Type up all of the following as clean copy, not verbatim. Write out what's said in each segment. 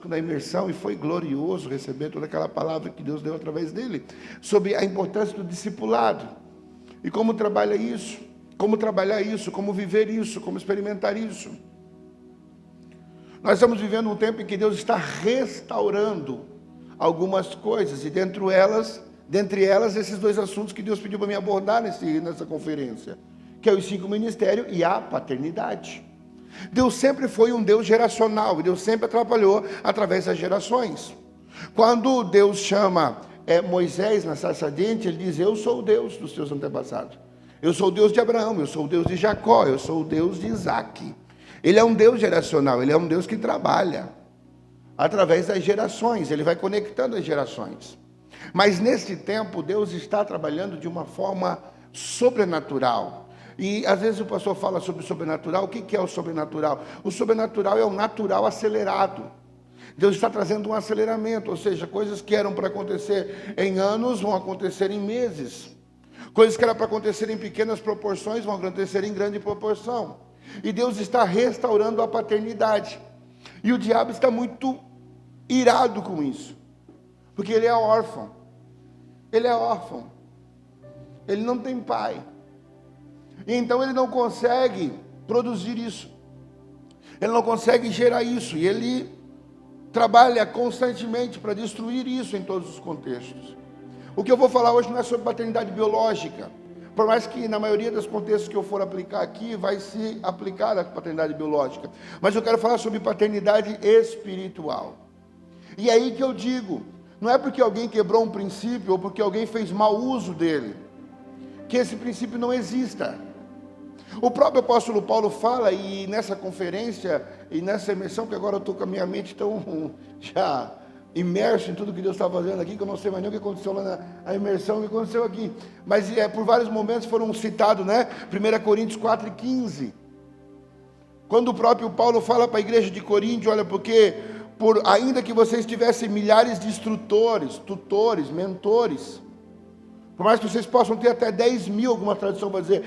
na imersão, e foi glorioso receber toda aquela palavra que Deus deu através dele, sobre a importância do discipulado, e como trabalhar isso, como viver isso, como experimentar isso. Nós estamos vivendo um tempo em que Deus está restaurando algumas coisas, e dentre elas, esses dois assuntos que Deus pediu para me abordar nessa conferência, que é os 5 ministérios e a paternidade. Deus sempre foi um Deus geracional, e Deus sempre trabalhou através das gerações. Quando Deus chama Moisés na sarça ardente, ele diz: eu sou o Deus dos teus antepassados, eu sou o Deus de Abraão, eu sou o Deus de Jacó, eu sou o Deus de Isaac. Ele é um Deus geracional, ele é um Deus que trabalha através das gerações, ele vai conectando as gerações. Mas nesse tempo, Deus está trabalhando de uma forma sobrenatural. E às vezes o pastor fala sobre o sobrenatural. O que é o sobrenatural? O sobrenatural é o natural acelerado. Deus está trazendo um aceleramento, ou seja, coisas que eram para acontecer em anos vão acontecer em meses. Coisas que eram para acontecer em pequenas proporções vão acontecer em grande proporção. E Deus está restaurando a paternidade. E o diabo está muito irado com isso, porque ele é órfão. Ele é órfão. Ele não tem pai. E então ele não consegue produzir isso. Ele não consegue gerar isso. E ele trabalha constantemente para destruir isso em todos os contextos. O que eu vou falar hoje não é sobre paternidade biológica. Por mais que na maioria dos contextos que eu for aplicar aqui, vai se aplicar a paternidade biológica. Mas eu quero falar sobre paternidade espiritual. E é aí que eu digo, não é porque alguém quebrou um princípio ou porque alguém fez mau uso dele, que esse princípio não exista. O próprio apóstolo Paulo fala, e nessa conferência, e nessa imersão, que agora eu estou com a minha mente tão já imerso em tudo que Deus está fazendo aqui, que eu não sei mais nem o que aconteceu lá na imersão, o que aconteceu aqui. Mas por vários momentos foram citados, né? 1 Coríntios 4:15. Quando o próprio Paulo fala para a igreja de Corinto: olha, porque ainda que vocês tivessem milhares de instrutores, tutores, mentores, por mais que vocês possam ter até 10 mil, alguma tradição vai dizer,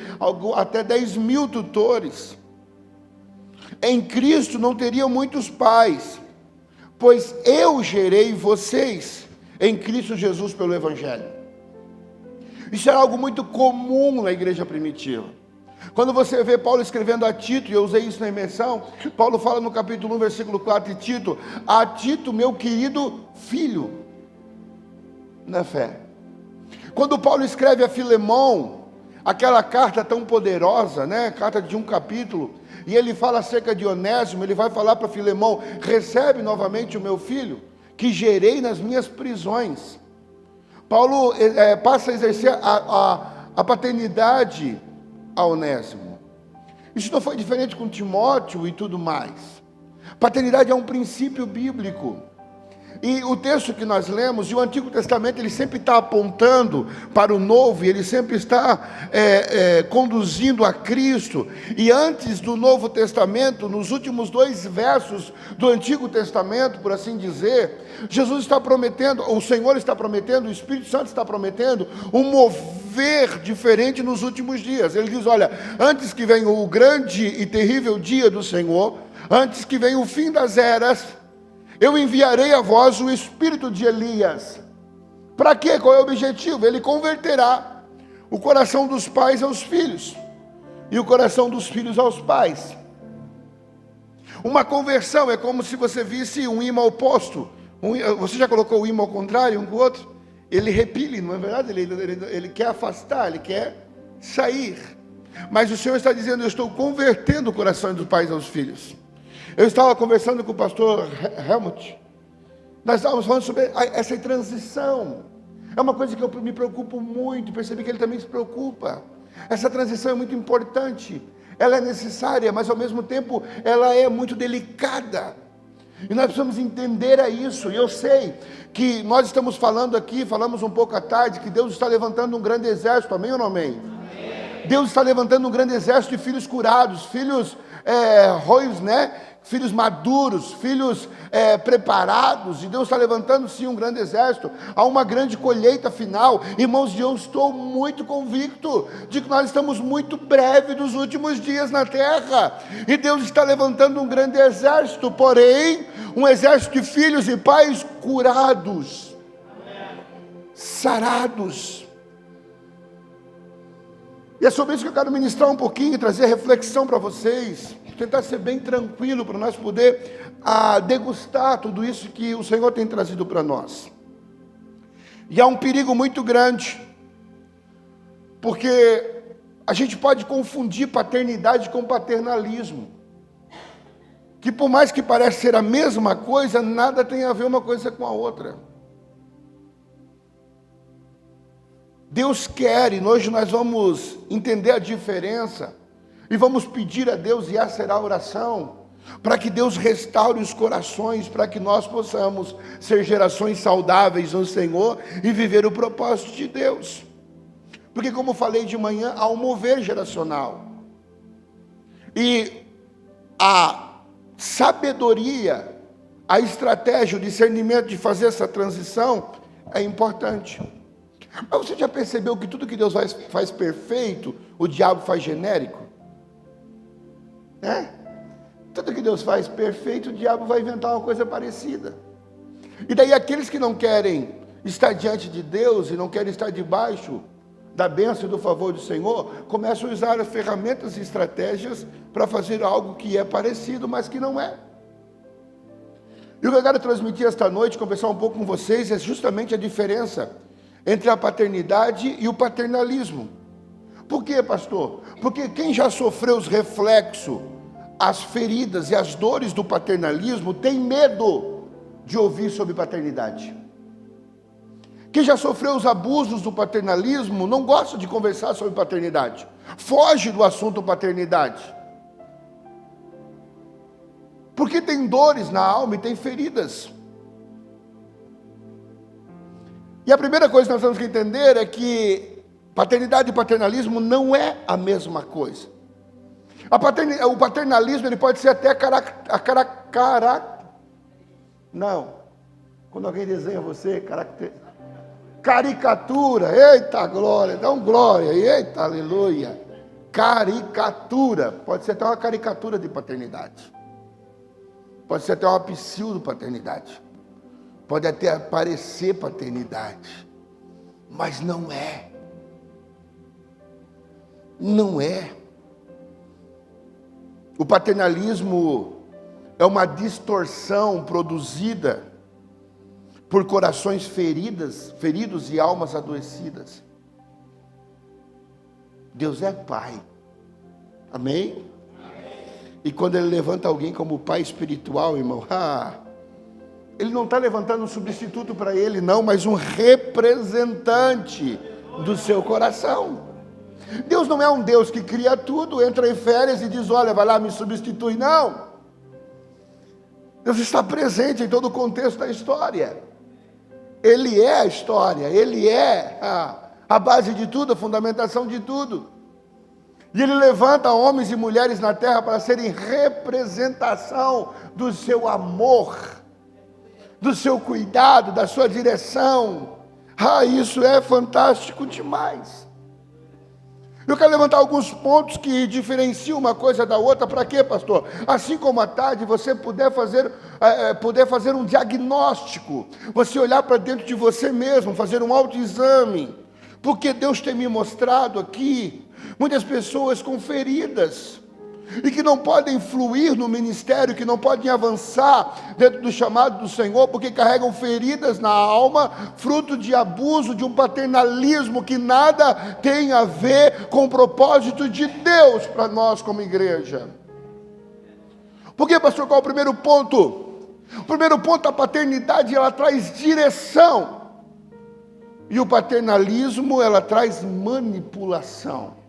até 10 mil tutores, em Cristo não teriam muitos pais, pois eu gerei vocês em Cristo Jesus pelo Evangelho. Isso era algo muito comum na igreja primitiva. Quando você vê Paulo escrevendo a Tito, e eu usei isso na imersão, Paulo fala no capítulo 1, versículo 4, de Tito: a Tito, meu querido filho na fé. Quando Paulo escreve a Filemão, aquela carta tão poderosa, né? Carta de um capítulo, e ele fala acerca de Onésimo, ele vai falar para Filemão: recebe novamente o meu filho, que gerei nas minhas prisões. Paulo passa a exercer a paternidade a Onésimo. Isso não foi diferente com Timóteo e tudo mais. Paternidade é um princípio bíblico. E o texto que nós lemos, e o Antigo Testamento, ele sempre está apontando para o Novo, e ele sempre está conduzindo a Cristo. E antes do Novo Testamento, nos últimos 2 versos do Antigo Testamento, por assim dizer, Jesus está prometendo, o Senhor está prometendo, o Espírito Santo está prometendo um mover diferente nos últimos dias. Ele diz: olha, antes que venha o grande e terrível dia do Senhor, antes que venha o fim das eras, eu enviarei a vós o espírito de Elias. Para quê? Qual é o objetivo? Ele converterá o coração dos pais aos filhos, e o coração dos filhos aos pais. Uma conversão é como se você visse um ímã oposto. Você já colocou o ímã ao contrário, um com o outro? Ele repele, não é verdade? Ele quer afastar, ele quer sair. Mas o Senhor está dizendo: eu estou convertendo o coração dos pais aos filhos. Eu estava conversando com o pastor Helmut. Nós estávamos falando sobre essa transição. É uma coisa que eu me preocupo muito, percebi que ele também se preocupa. Essa transição é muito importante. Ela é necessária, mas ao mesmo tempo ela é muito delicada. E nós precisamos entender isso. E eu sei que nós estamos falando aqui, falamos um pouco à tarde, que Deus está levantando um grande exército, amém ou não amém? Amém. Deus está levantando um grande exército de filhos curados, filhos roios, né? filhos maduros, filhos preparados, e Deus está levantando sim um grande exército, há uma grande colheita final. Irmãos, eu estou muito convicto de que nós estamos muito breve dos últimos dias na terra, e Deus está levantando um grande exército, porém, um exército de filhos e pais curados, sarados. E é sobre isso que eu quero ministrar um pouquinho, trazer reflexão para vocês, tentar ser bem tranquilo para nós poder degustar tudo isso que o Senhor tem trazido para nós. E há um perigo muito grande, porque a gente pode confundir paternidade com paternalismo, que por mais que pareça ser a mesma coisa, nada tem a ver uma coisa com a outra. Deus quer, e hoje nós vamos entender a diferença, e vamos pedir a Deus, e essa será a oração, para que Deus restaure os corações, para que nós possamos ser gerações saudáveis no Senhor, e viver o propósito de Deus. Porque como falei de manhã, há um mover geracional, e a sabedoria, a estratégia, o discernimento de fazer essa transição é importante. Mas você já percebeu que tudo que Deus faz perfeito, o diabo faz genérico? Tudo que Deus faz perfeito, o diabo vai inventar uma coisa parecida. E daí aqueles que não querem estar diante de Deus e não querem estar debaixo da bênção e do favor do Senhor, começam a usar as ferramentas e estratégias para fazer algo que é parecido, mas que não é. E o que eu quero transmitir esta noite, conversar um pouco com vocês, é justamente a diferença entre a paternidade e o paternalismo. Por quê, pastor? Porque quem já sofreu os reflexos, as feridas e as dores do paternalismo, tem medo de ouvir sobre paternidade. Quem já sofreu os abusos do paternalismo, não gosta de conversar sobre paternidade, foge do assunto paternidade. Porque tem dores na alma e tem feridas. E a primeira coisa que nós temos que entender é que paternidade e paternalismo não é a mesma coisa. O paternalismo ele pode ser até não. Quando alguém desenha você, caricatura, eita glória, dá um glória, eita aleluia. Caricatura, pode ser até uma caricatura de paternidade. Pode ser até uma pseudo-paternidade. Pode até parecer paternidade, mas não é. Não é. O paternalismo é uma distorção produzida por corações feridos e almas adoecidas. Deus é Pai. Amém? E quando Ele levanta alguém como Pai espiritual, irmão, Ele não está levantando um substituto para Ele, não, mas um representante do seu coração. Deus não é um Deus que cria tudo, entra em férias e diz, olha, vai lá, me substitui, não. Deus está presente em todo o contexto da história. Ele é a história, Ele é a base de tudo, a fundamentação de tudo. E Ele levanta homens e mulheres na terra para serem representação do seu amor, do seu cuidado, da sua direção. Isso é fantástico demais. Eu quero levantar alguns pontos que diferenciam uma coisa da outra. Para quê, pastor? Assim como à tarde você puder fazer um diagnóstico, você olhar para dentro de você mesmo, fazer um autoexame, porque Deus tem me mostrado aqui muitas pessoas com feridas, e que não podem fluir no ministério, que não podem avançar dentro do chamado do Senhor, porque carregam feridas na alma, fruto de abuso, de um paternalismo que nada tem a ver com o propósito de Deus para nós como igreja. Por quê, pastor? Qual é o primeiro ponto? O primeiro ponto, a paternidade, ela traz direção, e o paternalismo, ela traz manipulação.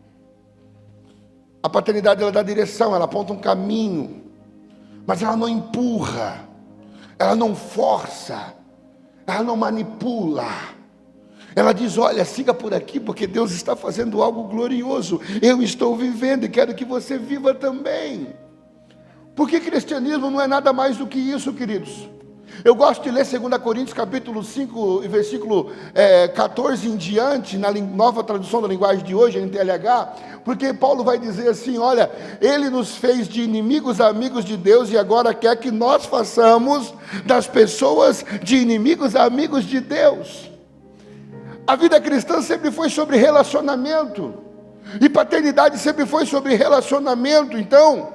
A paternidade, ela dá direção, ela aponta um caminho, mas ela não empurra, ela não força, ela não manipula. Ela diz, olha, siga por aqui, porque Deus está fazendo algo glorioso. Eu estou vivendo e quero que você viva também. Porque cristianismo não é nada mais do que isso, queridos. Eu gosto de ler 2 Coríntios capítulo 5, versículo 14 em diante, na nova tradução da linguagem de hoje, NTLH, porque Paulo vai dizer assim, olha, ele nos fez de inimigos a amigos de Deus e agora quer que nós façamos das pessoas de inimigos a amigos de Deus. A vida cristã sempre foi sobre relacionamento, e paternidade sempre foi sobre relacionamento. Então,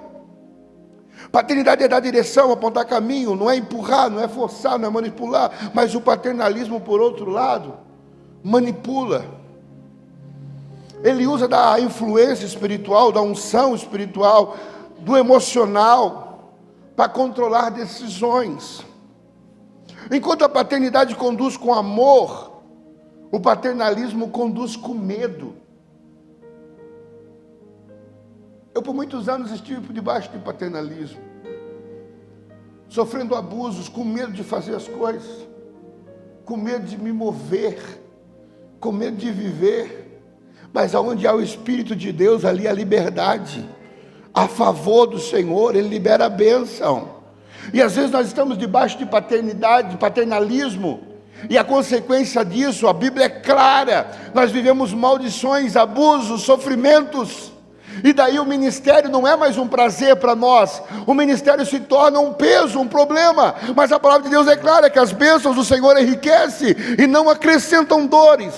paternidade é dar direção, apontar caminho, não é empurrar, não é forçar, não é manipular, mas o paternalismo, por outro lado, manipula. Ele usa da influência espiritual, da unção espiritual, do emocional, para controlar decisões. Enquanto a paternidade conduz com amor, o paternalismo conduz com medo. Eu por muitos anos estive por debaixo de paternalismo, sofrendo abusos, com medo de fazer as coisas, com medo de me mover, com medo de viver. Mas aonde há o Espírito de Deus, ali há liberdade. A favor do Senhor, Ele libera a bênção. E às vezes nós estamos debaixo de paternidade, de paternalismo, e a consequência disso, a Bíblia é clara, nós vivemos maldições, abusos, sofrimentos, e daí o ministério não é mais um prazer para nós, o ministério se torna um peso, um problema. Mas a palavra de Deus é clara, que as bênçãos do Senhor enriquecem e não acrescentam dores.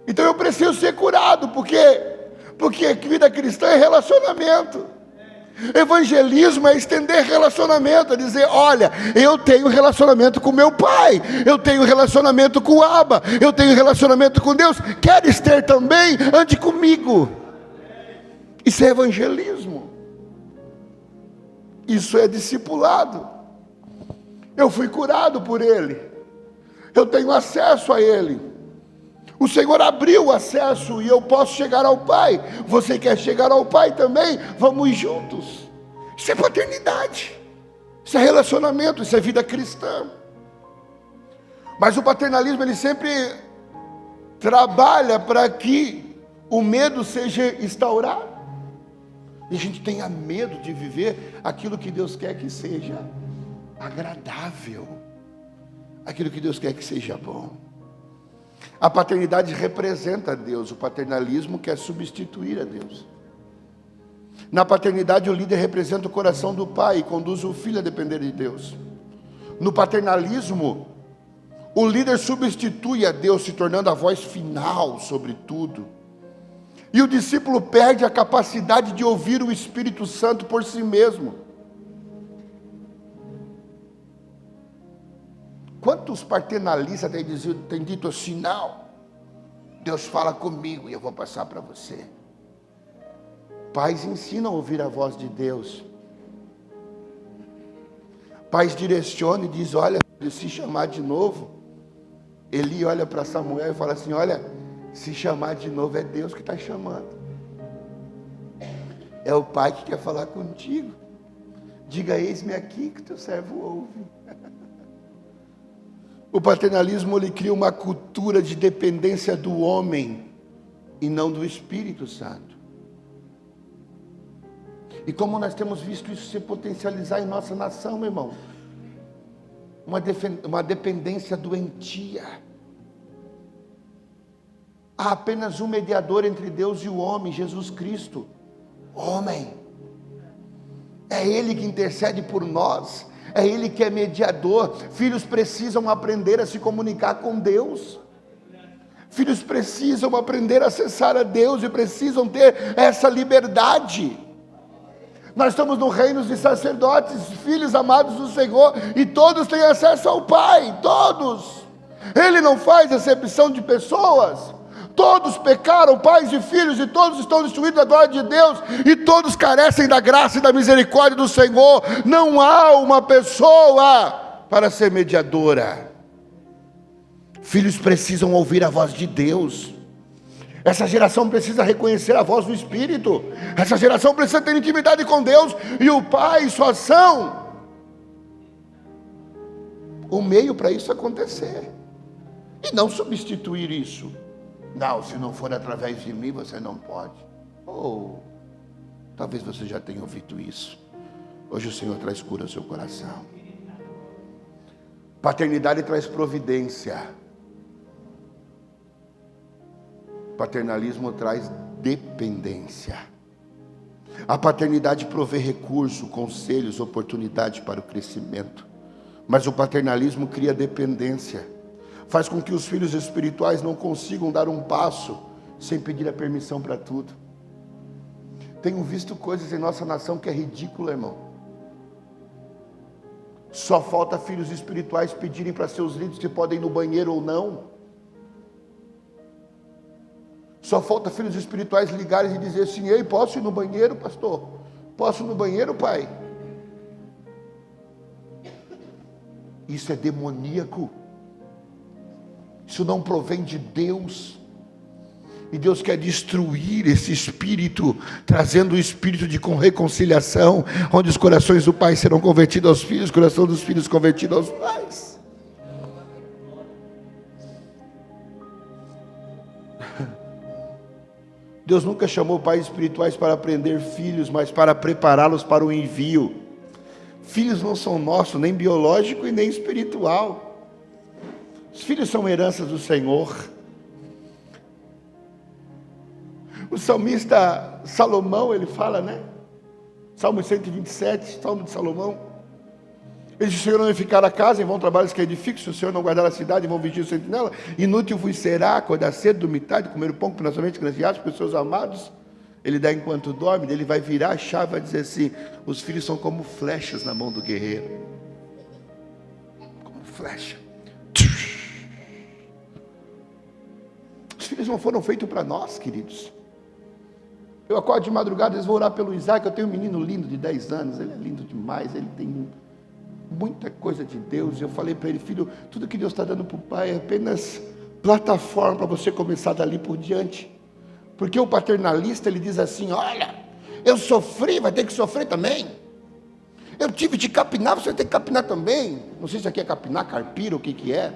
Então eu preciso ser curado, porque vida cristã é relacionamento. Evangelismo é estender relacionamento, é dizer, olha, eu tenho relacionamento com meu pai, eu tenho relacionamento com o Abba, eu tenho relacionamento com Deus, queres ter também? Ande comigo. Isso é evangelismo, isso é discipulado. Eu fui curado por Ele, eu tenho acesso a Ele. O Senhor abriu o acesso e eu posso chegar ao Pai. Você quer chegar ao Pai também? Vamos juntos. Isso é paternidade, isso é relacionamento, isso é vida cristã. Mas o paternalismo, ele sempre trabalha para que o medo seja instaurado. E a gente tenha medo de viver aquilo que Deus quer que seja agradável, aquilo que Deus quer que seja bom. A paternidade representa a Deus, o paternalismo quer substituir a Deus. Na paternidade, o líder representa o coração do pai e conduz o filho a depender de Deus. No paternalismo, o líder substitui a Deus, se tornando a voz final sobre tudo. E o discípulo perde a capacidade de ouvir o Espírito Santo por si mesmo. Quantos paternalistas têm dito assim, não, Deus fala comigo e eu vou passar para você. Pais ensinam a ouvir a voz de Deus. Pais direcionam e dizem, olha, se chamar de novo. Eli olha para Samuel e fala assim, olha, se chamar de novo é Deus que está chamando. É o pai que quer falar contigo. Diga, eis-me aqui que teu servo ouve. O paternalismo, ele cria uma cultura de dependência do homem e não do Espírito Santo. E como nós temos visto isso se potencializar em nossa nação, meu irmão? Uma dependência doentia. Há apenas um mediador entre Deus e o homem, Jesus Cristo. Homem. É Ele que intercede por nós. É Ele que é mediador. Filhos precisam aprender a se comunicar com Deus. Filhos precisam aprender a acessar a Deus e precisam ter essa liberdade. Nós estamos no reino de sacerdotes, filhos amados do Senhor, e todos têm acesso ao Pai, todos. Ele não faz acepção de pessoas. Todos pecaram, pais e filhos, e todos estão destruídos da glória de Deus, e todos carecem da graça e da misericórdia do Senhor. Não há uma pessoa para ser mediadora. Filhos precisam ouvir a voz de Deus. Essa geração precisa reconhecer a voz do Espírito. Essa geração precisa ter intimidade com Deus, e o pai só são o meio para isso acontecer, e não substituir isso. Não, se não for através de mim, você não pode. Talvez você já tenha ouvido isso. Hoje o Senhor traz cura ao seu coração. Paternidade traz providência. Paternalismo traz dependência. A paternidade provê recurso, conselhos, oportunidade para o crescimento. Mas o paternalismo cria dependência. Faz com que os filhos espirituais não consigam dar um passo sem pedir a permissão para tudo. Tenho visto coisas em nossa nação que é ridícula, irmão. Só falta filhos espirituais pedirem para seus líderes se podem ir no banheiro ou não. Só falta filhos espirituais ligarem e dizer assim: ei, posso ir no banheiro, pastor? Posso ir no banheiro, pai? Isso é demoníaco. Isso não provém de Deus. E Deus quer destruir esse espírito, trazendo o espírito de reconciliação, onde os corações do pai serão convertidos aos filhos, o coração dos filhos convertido aos pais. Deus nunca chamou pais espirituais para aprender filhos, mas para prepará-los para o envio. Filhos não são nossos, nem biológico e nem espiritual. Os filhos são heranças do Senhor. O salmista Salomão, ele fala, né? Salmo 127, Salmo de Salomão. Ele diz: o Senhor não edificar a casa, em vão trabalhos que edifique. Se o Senhor não guardar a cidade, em vão vigir o sentinela. Inútil vos será acordar cedo, dormir tarde, comer o pão que finalmente cresciaste para os seus amados. Ele dá enquanto dorme. Ele vai virar a chave e vai dizer assim: os filhos são como flechas na mão do guerreiro. Como flecha. Os filhos não foram feitos para nós, queridos. Eu acordo de madrugada, eles vão orar pelo Isaac. Eu tenho um menino lindo de 10 anos, ele é lindo demais, ele tem muita coisa de Deus. Eu falei para ele: filho, tudo que Deus está dando para o pai é apenas plataforma para você começar dali por diante. Porque o paternalista, ele diz assim: olha, eu sofri, vai ter que sofrer também. Eu tive de capinar, você vai ter que capinar também. Não sei se aqui é capinar, carpir, o que é.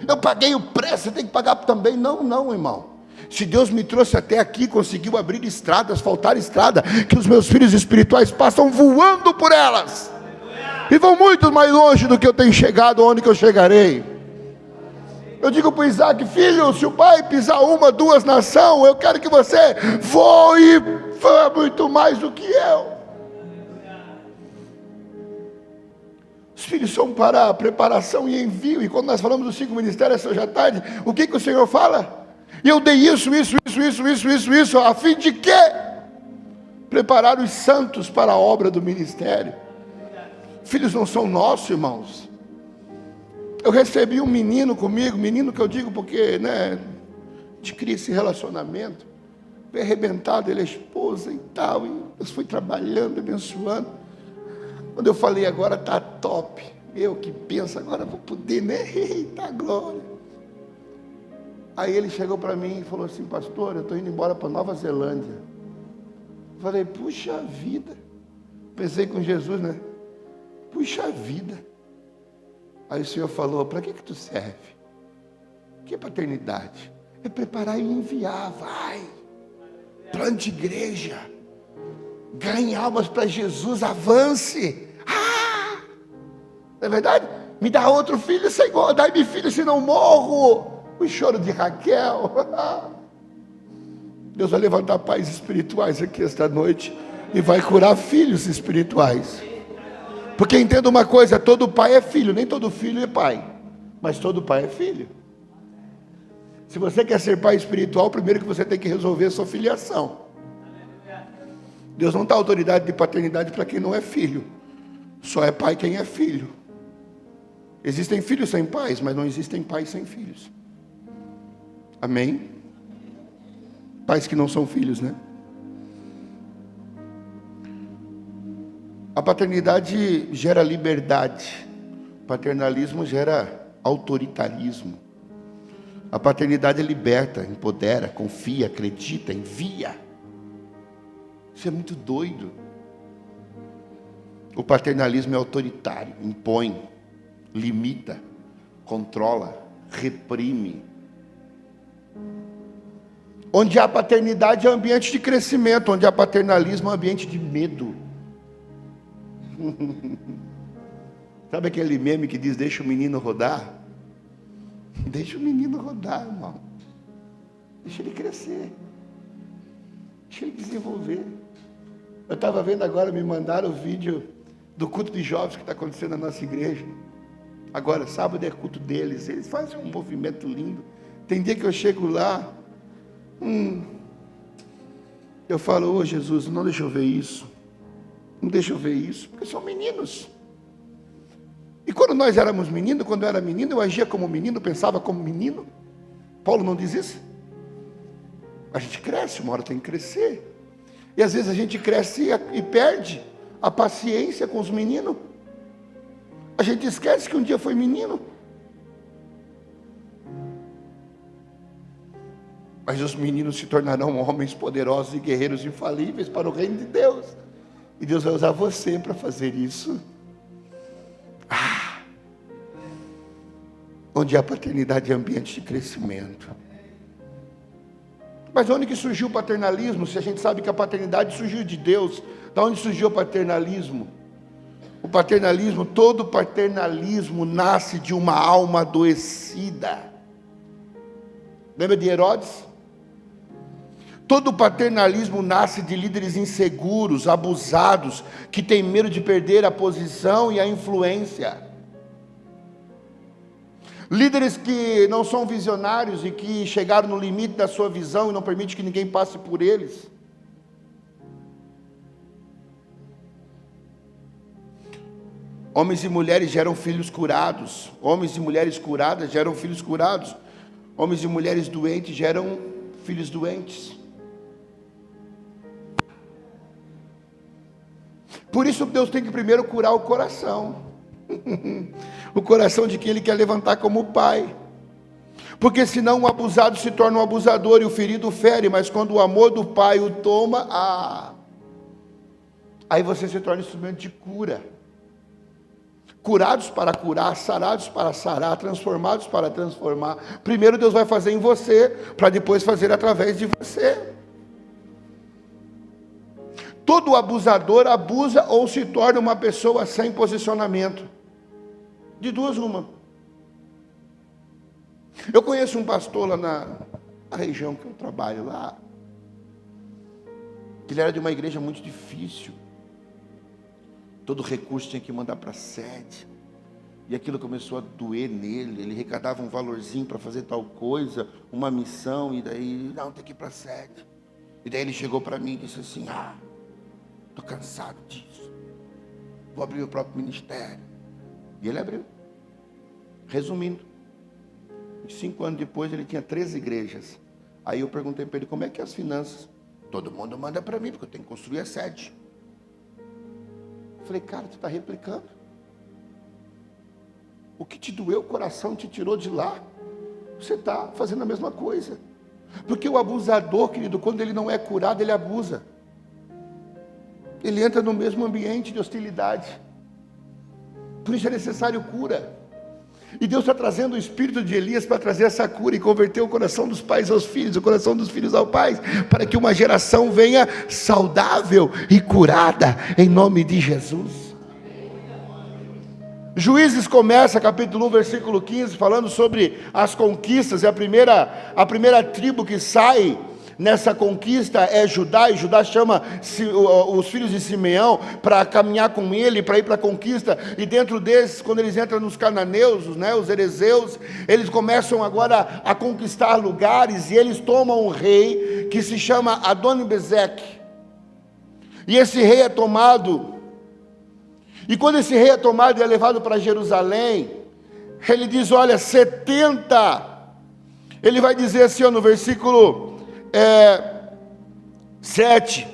Eu paguei o preço, você tem que pagar também. Não, irmão. Se Deus me trouxe até aqui, conseguiu abrir estradas, faltar estrada, que os meus filhos espirituais passam voando por elas. E vão muito mais longe do que eu tenho chegado, onde que eu chegarei. Eu digo para o Isaac: filho, se o pai pisar 1, 2 nação, eu quero que você voe muito mais do que eu. Os filhos são para preparação e envio. E quando nós falamos dos 5 ministérios essa hoje à tarde, o que o Senhor fala? Eu dei isso, a fim de quê? Preparar os santos para a obra do ministério. Filhos não são nossos, irmãos. Eu recebi um menino comigo, menino que eu digo porque, né, te cria esse relacionamento, veio arrebentado, ele é esposa e tal, e eu fui trabalhando, abençoando. Quando eu falei: agora tá top, eu que penso, agora vou poder, né, eita glória. Aí ele chegou para mim e falou assim: pastor, eu estou indo embora para Nova Zelândia. Eu falei: puxa vida. Pensei com Jesus, né? Puxa vida. Aí o Senhor falou: para que tu serve? Que paternidade? É preparar e enviar, vai. Plante igreja. Ganhe almas para Jesus, avance. Não é verdade? Me dá outro filho, Senhor, dai-me filho, senão morro. O choro de Raquel. Deus vai levantar pais espirituais aqui esta noite e vai curar filhos espirituais. Porque entenda uma coisa: todo pai é filho, nem todo filho é pai, mas todo pai é filho. Se você quer ser pai espiritual, primeiro que você tem que resolver a sua filiação. Deus não dá autoridade de paternidade para quem não é filho. Só é pai quem é filho. Existem filhos sem pais, mas não existem pais sem filhos. Amém? Pais que não são filhos, né? A paternidade gera liberdade. O paternalismo gera autoritarismo. A paternidade liberta, empodera, confia, acredita, envia. Isso é muito doido. O paternalismo é autoritário, impõe, limita, controla, reprime. Onde há paternidade é um ambiente de crescimento, onde há paternalismo é um ambiente de medo. Sabe aquele meme que diz, deixa o menino rodar? Deixa o menino rodar, irmão. Deixa ele crescer. Deixa ele desenvolver. Eu estava vendo agora, me mandaram o vídeo do culto de jovens que está acontecendo na nossa igreja. Agora, sábado é culto deles. Eles fazem um movimento lindo. Tem dia que eu chego lá, eu falo, ô Jesus, não deixa eu ver isso. Não deixa eu ver isso, porque são meninos. E quando nós éramos meninos, quando eu era menino, eu agia como menino, pensava como menino. Paulo não diz isso? A gente cresce, uma hora tem que crescer. E às vezes a gente cresce e perde a paciência com os meninos. A gente esquece que um dia foi menino. Mas os meninos se tornarão homens poderosos e guerreiros infalíveis para o reino de Deus. E Deus vai usar você para fazer isso. Onde há paternidade é ambiente de crescimento. Mas onde que surgiu o paternalismo? Se a gente sabe que a paternidade surgiu de Deus, da onde surgiu o paternalismo? O paternalismo, todo paternalismo nasce de uma alma adoecida. Lembra de Herodes? Todo paternalismo nasce de líderes inseguros, abusados, que têm medo de perder a posição e a influência. Líderes que não são visionários e que chegaram no limite da sua visão e não permite que ninguém passe por eles. Homens e mulheres geram filhos curados. Homens e mulheres curadas geram filhos curados. Homens e mulheres doentes geram filhos doentes. Por isso Deus tem que primeiro curar o coração. O coração de quem Ele quer levantar como pai. Porque senão o abusado se torna um abusador e o ferido fere. Mas quando o amor do pai o toma, aí você se torna instrumento de cura. Curados para curar, sarados para sarar, transformados para transformar. Primeiro Deus vai fazer em você, para depois fazer através de você. Todo abusador abusa ou se torna uma pessoa sem posicionamento. De duas uma. Eu conheço um pastor lá na região que eu trabalho lá. Ele era de uma igreja muito difícil. Todo recurso tinha que mandar para a sede. E aquilo começou a doer nele. Ele arrecadava um valorzinho para fazer tal coisa, uma missão, e daí, não, tem que ir para a sede. E daí ele chegou para mim e disse assim, estou cansado disso. Vou abrir o próprio ministério. E ele abriu. Resumindo, 5 anos depois ele tinha 3 igrejas. Aí eu perguntei para ele, como é que é as finanças? Todo mundo manda para mim, porque eu tenho que construir a sede. Eu falei, cara, tu está replicando. O que te doeu o coração, te tirou de lá. Você está fazendo a mesma coisa. Porque o abusador, querido, quando ele não é curado, ele abusa. Ele entra no mesmo ambiente de hostilidade. Por isso é necessário cura. E Deus está trazendo o espírito de Elias para trazer essa cura e converter o coração dos pais aos filhos, o coração dos filhos aos pais, para que uma geração venha saudável e curada, em nome de Jesus. Juízes começa, capítulo 1, versículo 15, falando sobre as conquistas. E a primeira tribo que sai nessa conquista é Judá, e Judá chama os filhos de Simeão para caminhar com ele, para ir para a conquista. E dentro desses, quando eles entram nos cananeus, os herezeus, eles começam agora a conquistar lugares, e eles tomam um rei que se chama Adoni-Bezeque. E esse rei é tomado, e quando esse rei é tomado e é levado para Jerusalém, ele diz, olha, 70, ele vai dizer assim, no versículo 7,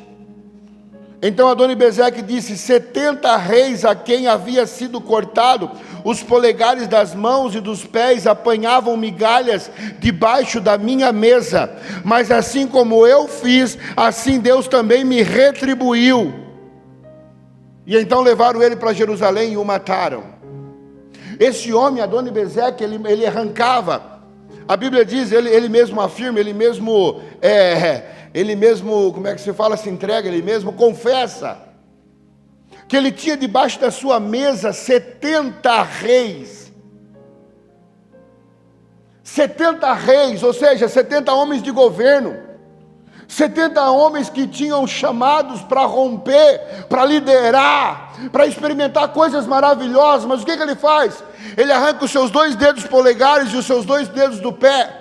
então Adoni-Bezeque disse, 70 reis a quem havia sido cortado os polegares das mãos e dos pés apanhavam migalhas debaixo da minha mesa, mas assim como eu fiz, assim Deus também me retribuiu. E então levaram ele para Jerusalém e o mataram. Esse homem, Adoni-Bezeque, ele arrancava A Bíblia diz, ele mesmo afirma, ele mesmo, como é que se fala, se entrega, ele mesmo confessa, que ele tinha debaixo da sua mesa 70 reis. 70 reis, ou seja, 70 homens de governo. 70 homens que tinham chamados para romper, para liderar, para experimentar coisas maravilhosas. Mas o que ele faz? Ele arranca os seus 2 dedos polegares e os seus 2 dedos do pé.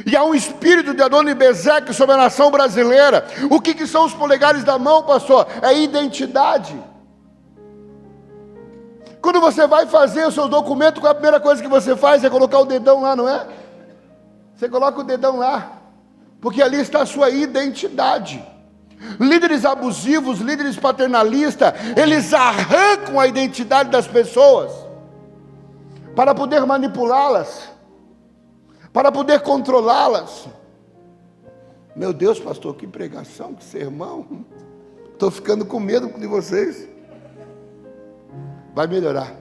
E há um espírito de Adoni-Bezeque sobre a nação brasileira. O que são os polegares da mão, pastor? É identidade. Quando você vai fazer o seu documento, qual é a primeira coisa que você faz? É colocar o dedão lá, não é? Você coloca o dedão lá, porque ali está a sua identidade. Líderes abusivos, líderes paternalistas, eles arrancam a identidade das pessoas para poder manipulá-las, para poder controlá-las. Meu Deus, pastor, que pregação, que sermão. Estou ficando com medo de vocês. Vai melhorar.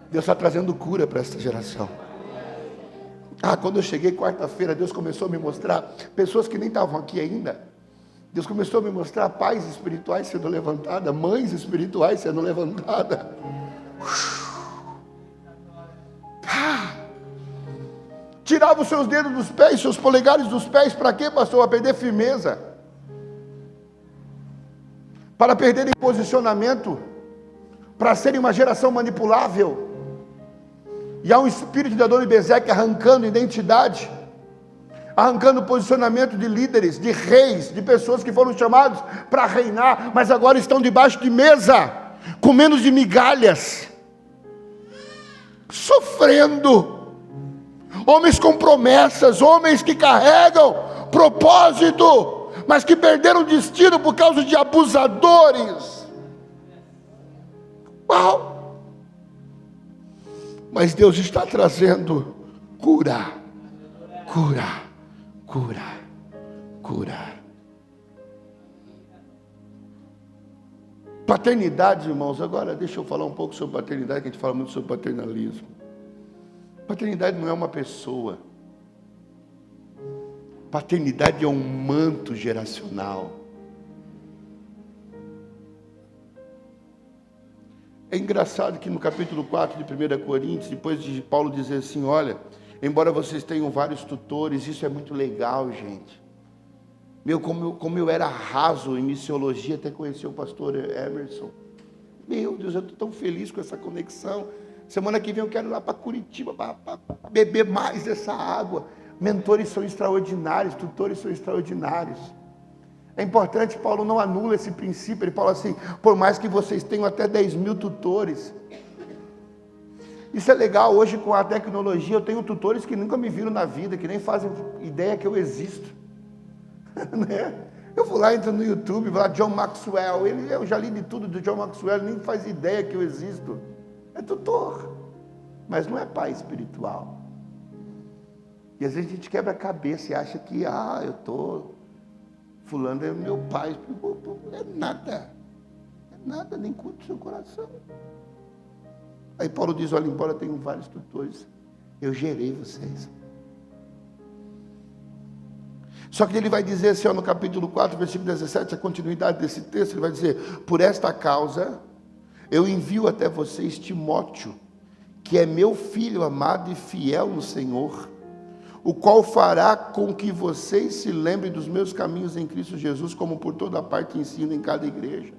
Deus está trazendo cura para esta geração. Quando eu cheguei quarta-feira, Deus começou a me mostrar pessoas que nem estavam aqui ainda. Deus começou a me mostrar pais espirituais sendo levantadas, mães espirituais sendo levantadas. Tirava os seus dedos dos pés, seus polegares dos pés, para quê, pastor? Para perder firmeza, para perderem posicionamento, para serem uma geração manipulável. E há um espírito de Adoni-Bezeque arrancando identidade, arrancando posicionamento de líderes, de reis, de pessoas que foram chamados para reinar, mas agora estão debaixo de mesa, comendo de migalhas, sofrendo. Homens com promessas, homens que carregam propósito, mas que perderam destino por causa de abusadores. Uau! Mas Deus está trazendo cura, cura, cura, cura. Paternidade, irmãos, agora deixa eu falar um pouco sobre paternidade, que a gente fala muito sobre paternalismo. Paternidade não é uma pessoa. Paternidade é um manto geracional. É engraçado que no capítulo 4 de 1 Coríntios, depois de Paulo dizer assim, olha, embora vocês tenham vários tutores, isso é muito legal, gente. Como eu era raso em missiologia, até conhecer o pastor Emerson. Meu Deus, eu estou tão feliz com essa conexão. Semana que vem eu quero ir lá para Curitiba, para beber mais dessa água. Mentores são extraordinários, tutores são extraordinários. É importante, Paulo não anula esse princípio, ele fala assim, por mais que vocês tenham até 10 mil tutores. Isso é legal, hoje com a tecnologia eu tenho tutores que nunca me viram na vida, que nem fazem ideia que eu existo. Né? Eu vou lá, entro no YouTube, vou lá, John Maxwell, eu já li de tudo do John Maxwell, ele nem faz ideia que eu existo. É tutor, mas não é pai espiritual. E às vezes a gente quebra a cabeça e acha que, fulano é meu pai. É nada, nem curte o seu coração. Aí Paulo diz, olha, embora tenham vários tutores, eu gerei vocês. Só que ele vai dizer assim, no capítulo 4, versículo 17, a continuidade desse texto, ele vai dizer, por esta causa, eu envio até vocês Timóteo, que é meu filho amado e fiel no Senhor, o qual fará com que vocês se lembrem dos meus caminhos em Cristo Jesus, como por toda parte ensino em cada igreja.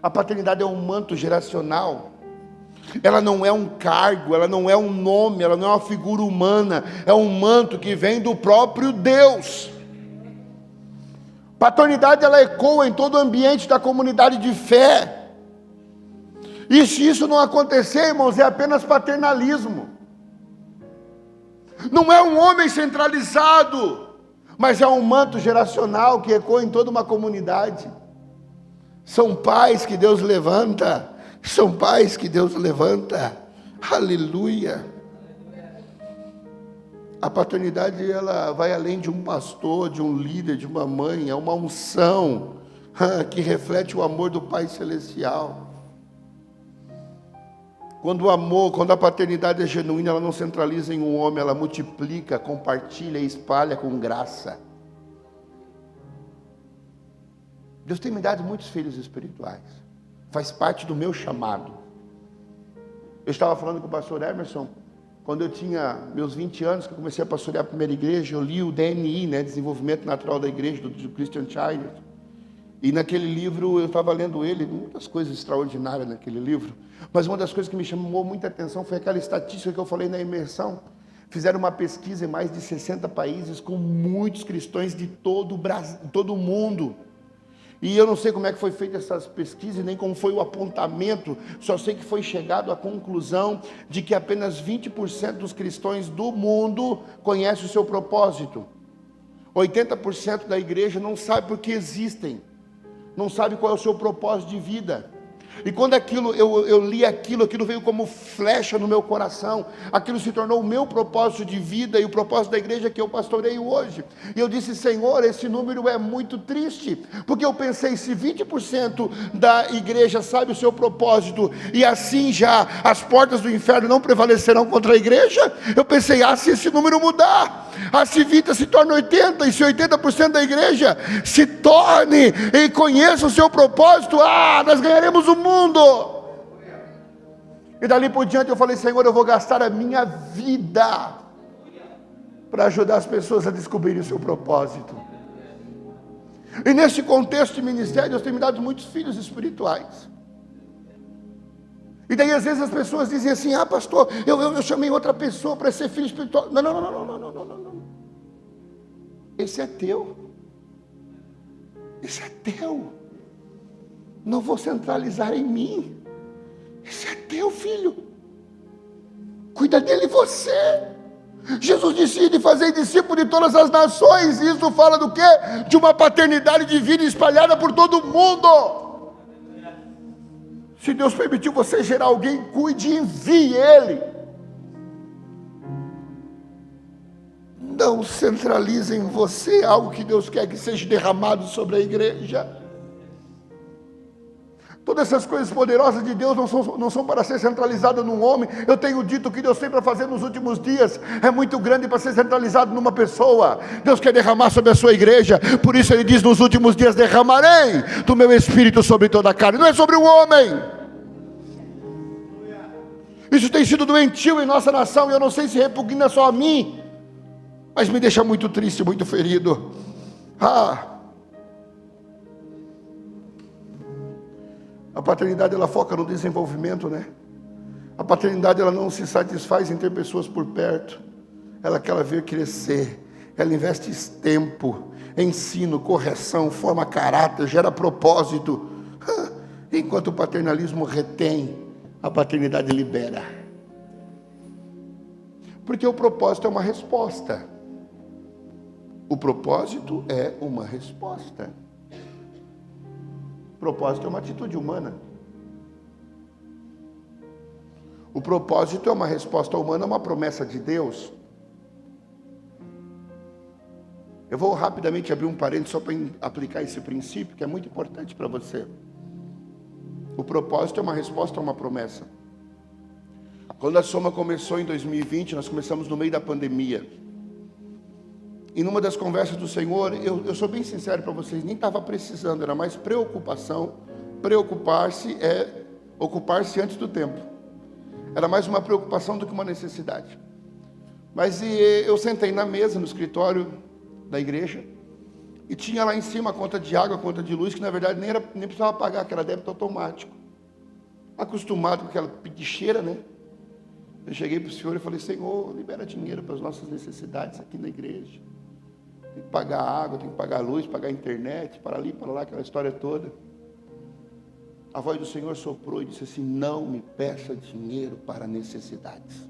A paternidade é um manto geracional, ela não é um cargo, ela não é um nome, ela não é uma figura humana, é um manto que vem do próprio Deus. Paternidade, ela ecoa em todo o ambiente da comunidade de fé, e se isso não acontecer, irmãos, é apenas paternalismo. Não é um homem centralizado, mas é um manto geracional que ecoa em toda uma comunidade. São pais que Deus levanta, são pais que Deus levanta, aleluia. A paternidade, ela vai além de um pastor, de um líder, de uma mãe, é uma unção que reflete o amor do Pai Celestial. Quando o amor, quando a paternidade é genuína, ela não centraliza em um homem, ela multiplica, compartilha e espalha com graça. Deus tem me dado muitos filhos espirituais. Faz parte do meu chamado. Eu estava falando com o pastor Emerson, quando eu tinha meus 20 anos, que eu comecei a pastorear a primeira igreja, eu li o DNI, Desenvolvimento Natural da Igreja, do Christian Childers. E naquele livro, eu estava lendo ele, muitas coisas extraordinárias naquele livro, mas uma das coisas que me chamou muita atenção foi aquela estatística que eu falei na imersão. Fizeram uma pesquisa em mais de 60 países com muitos cristãos de todo o Brasil, todo o mundo. E eu não sei como é que foi feita essas pesquisas, nem como foi o apontamento, só sei que foi chegado à conclusão de que apenas 20% dos cristãos do mundo conhecem o seu propósito. 80% da igreja não sabe por que existem, não sabe qual é o seu propósito de vida. E quando eu li aquilo veio como flecha no meu coração. Aquilo se tornou o meu propósito de vida e o propósito da igreja que eu pastoreio hoje. E eu disse: Senhor, esse número é muito triste, porque eu pensei, se 20% da igreja sabe o seu propósito, e assim já as portas do inferno não prevalecerão contra a igreja, eu pensei, se esse número mudar, se 20 se torna 80, e se 80% da igreja se torne e conheça o seu propósito, nós ganharemos o mundo. E dali por diante eu falei: Senhor, eu vou gastar a minha vida para ajudar as pessoas a descobrirem o seu propósito. E nesse contexto de ministério, Deus tem me dado muitos filhos espirituais. E daí às vezes as pessoas dizem assim: pastor, eu chamei outra pessoa para ser filho espiritual. Não. Esse é teu. Esse é teu. Não vou centralizar em mim. Esse é teu, filho. Cuida dele você. Jesus disse: de fazer discípulo de todas as nações. E isso fala do quê? De uma paternidade divina espalhada por todo o mundo. Se Deus permitiu você gerar alguém, cuide e envie ele. Não centralize em você algo que Deus quer que seja derramado sobre a igreja. Todas essas coisas poderosas de Deus não são para ser centralizadas num homem. Eu tenho dito o que Deus tem para fazer nos últimos dias é muito grande para ser centralizado numa pessoa. Deus quer derramar sobre a sua igreja. Por isso ele diz: nos últimos dias derramarei do meu espírito sobre toda a carne. Não é sobre um homem. Isso tem sido doentio em nossa nação, e eu não sei se repugna só a mim, mas me deixa muito triste, muito ferido. A paternidade, ela foca no desenvolvimento, A paternidade, ela não se satisfaz em ter pessoas por perto. Ela quer ver crescer. Ela investe tempo, ensino, correção, forma caráter, gera propósito. Enquanto o paternalismo retém, a paternidade libera. Porque o propósito é uma resposta. O propósito é uma resposta. Propósito é uma atitude humana. O propósito é uma resposta humana, uma promessa de Deus. Eu vou rapidamente abrir um parênteses só para aplicar esse princípio, que é muito importante para você. O propósito é uma resposta a uma promessa. Quando a Soma começou em 2020, nós começamos no meio da pandemia. E numa das conversas do Senhor, eu sou bem sincero para vocês, nem estava precisando, era mais preocupação. Preocupar-se é ocupar-se antes do tempo. Era mais uma preocupação do que uma necessidade. Mas eu sentei na mesa, no escritório da igreja, e tinha lá em cima a conta de água, a conta de luz, que na verdade nem precisava pagar, que era débito automático. Acostumado com aquela pedicheira, Eu cheguei para o Senhor e falei: Senhor, libera dinheiro para as nossas necessidades aqui na igreja. Tem que pagar água, tem que pagar luz, pagar internet, para ali, para lá, aquela história toda. A voz do Senhor soprou e disse assim: não me peça dinheiro para necessidades.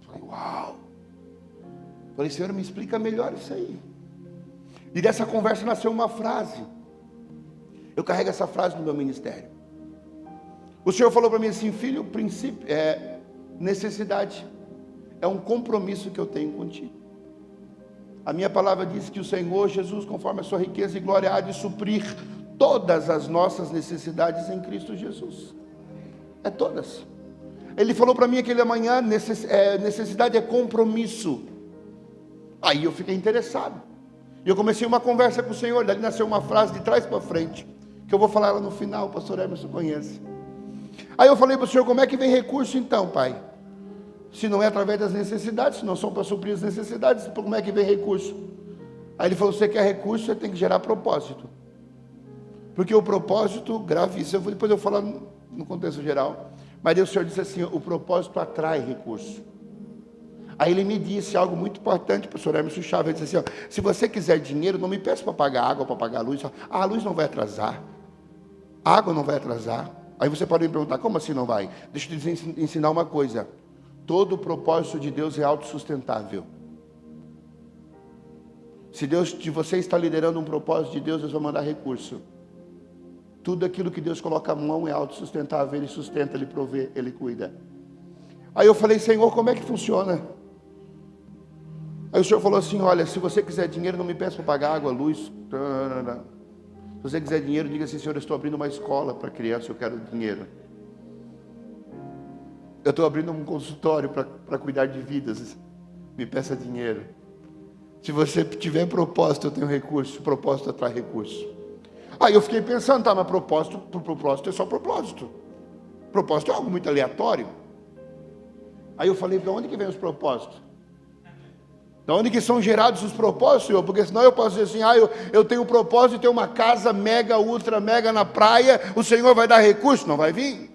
Falei: uau! Falei: Senhor, me explica melhor isso aí. E dessa conversa nasceu uma frase. Eu carrego essa frase no meu ministério. O Senhor falou para mim assim: filho, o princípio necessidade é um compromisso que eu tenho contigo. A minha palavra diz que o Senhor Jesus, conforme a sua riqueza e glória, há de suprir todas as nossas necessidades em Cristo Jesus. Todas. Ele falou para mim aquele amanhã, necessidade é compromisso. Aí eu fiquei interessado. E eu comecei uma conversa com o Senhor. Dali nasceu uma frase de trás para frente, que eu vou falar lá no final, o pastor Emerson conhece. Aí eu falei para o Senhor, como é que vem recurso então, Pai? Se não é através das necessidades, se não são para suprir as necessidades, como é que vem recurso? Aí ele falou, você quer recurso, você tem que gerar propósito. Porque o propósito, grave isso, depois eu vou falar no contexto geral. Mas aí o Senhor disse assim, o propósito atrai recurso. Aí ele me disse algo muito importante, o pastor Emerson Chaves, ele disse assim, ó, se você quiser dinheiro, não me peça para pagar água, para pagar a luz. A luz não vai atrasar, a água não vai atrasar. Aí você pode me perguntar, como assim não vai? Deixa eu te ensinar uma coisa. Todo o propósito de Deus é autossustentável. Se você está liderando um propósito de Deus, Deus vai mandar recurso. Tudo aquilo que Deus coloca a mão é autossustentável, Ele sustenta, Ele provê, Ele cuida. Aí eu falei, Senhor, como é que funciona? Aí o Senhor falou assim, olha, se você quiser dinheiro, não me peça para pagar água, luz. Se você quiser dinheiro, diga assim, Senhor, eu estou abrindo uma escola para criança, eu quero dinheiro. Eu estou abrindo um consultório para cuidar de vidas, me peça dinheiro. Se você tiver propósito, eu tenho recurso, propósito atrai recurso. Aí eu fiquei pensando, tá, mas propósito é só propósito. Propósito é algo muito aleatório. Aí eu falei, de onde que vem os propósitos? De onde que são gerados os propósitos, Senhor? Porque senão eu posso dizer assim, eu tenho o propósito de ter uma casa mega, ultra, mega na praia, o Senhor vai dar recurso? Não vai vir.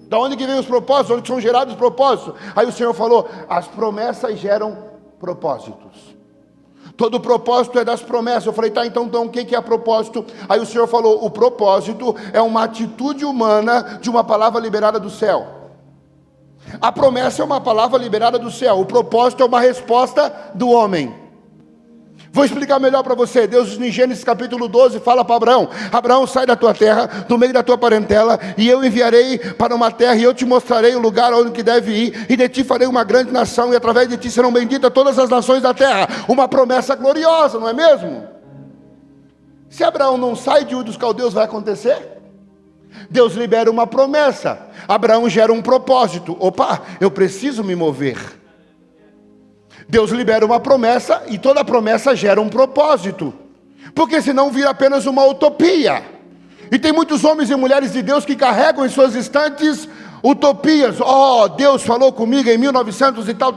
De onde que vem os propósitos? Onde que são gerados os propósitos? Aí o Senhor falou, as promessas geram propósitos. Todo propósito é das promessas. Eu falei, tá, então o que é propósito? Aí o Senhor falou, o propósito é uma atitude humana de uma palavra liberada do céu. A promessa é uma palavra liberada do céu. O propósito é uma resposta do homem. Vou explicar melhor para você. Deus em Gênesis capítulo 12 fala para Abraão, Abraão, sai da tua terra, do meio da tua parentela, e eu enviarei para uma terra, e eu te mostrarei o lugar onde que deve ir, e de ti farei uma grande nação, e através de ti serão benditas todas as nações da terra. Uma promessa gloriosa, não é mesmo? Se Abraão não sai de Ur dos Caldeus, vai acontecer? Deus libera uma promessa, Abraão gera um propósito. Opa, eu preciso me mover. Deus libera uma promessa e toda promessa gera um propósito, porque senão vira apenas uma utopia. E tem muitos homens e mulheres de Deus que carregam em suas estantes utopias. Oh, Deus falou comigo em 1900 e tal.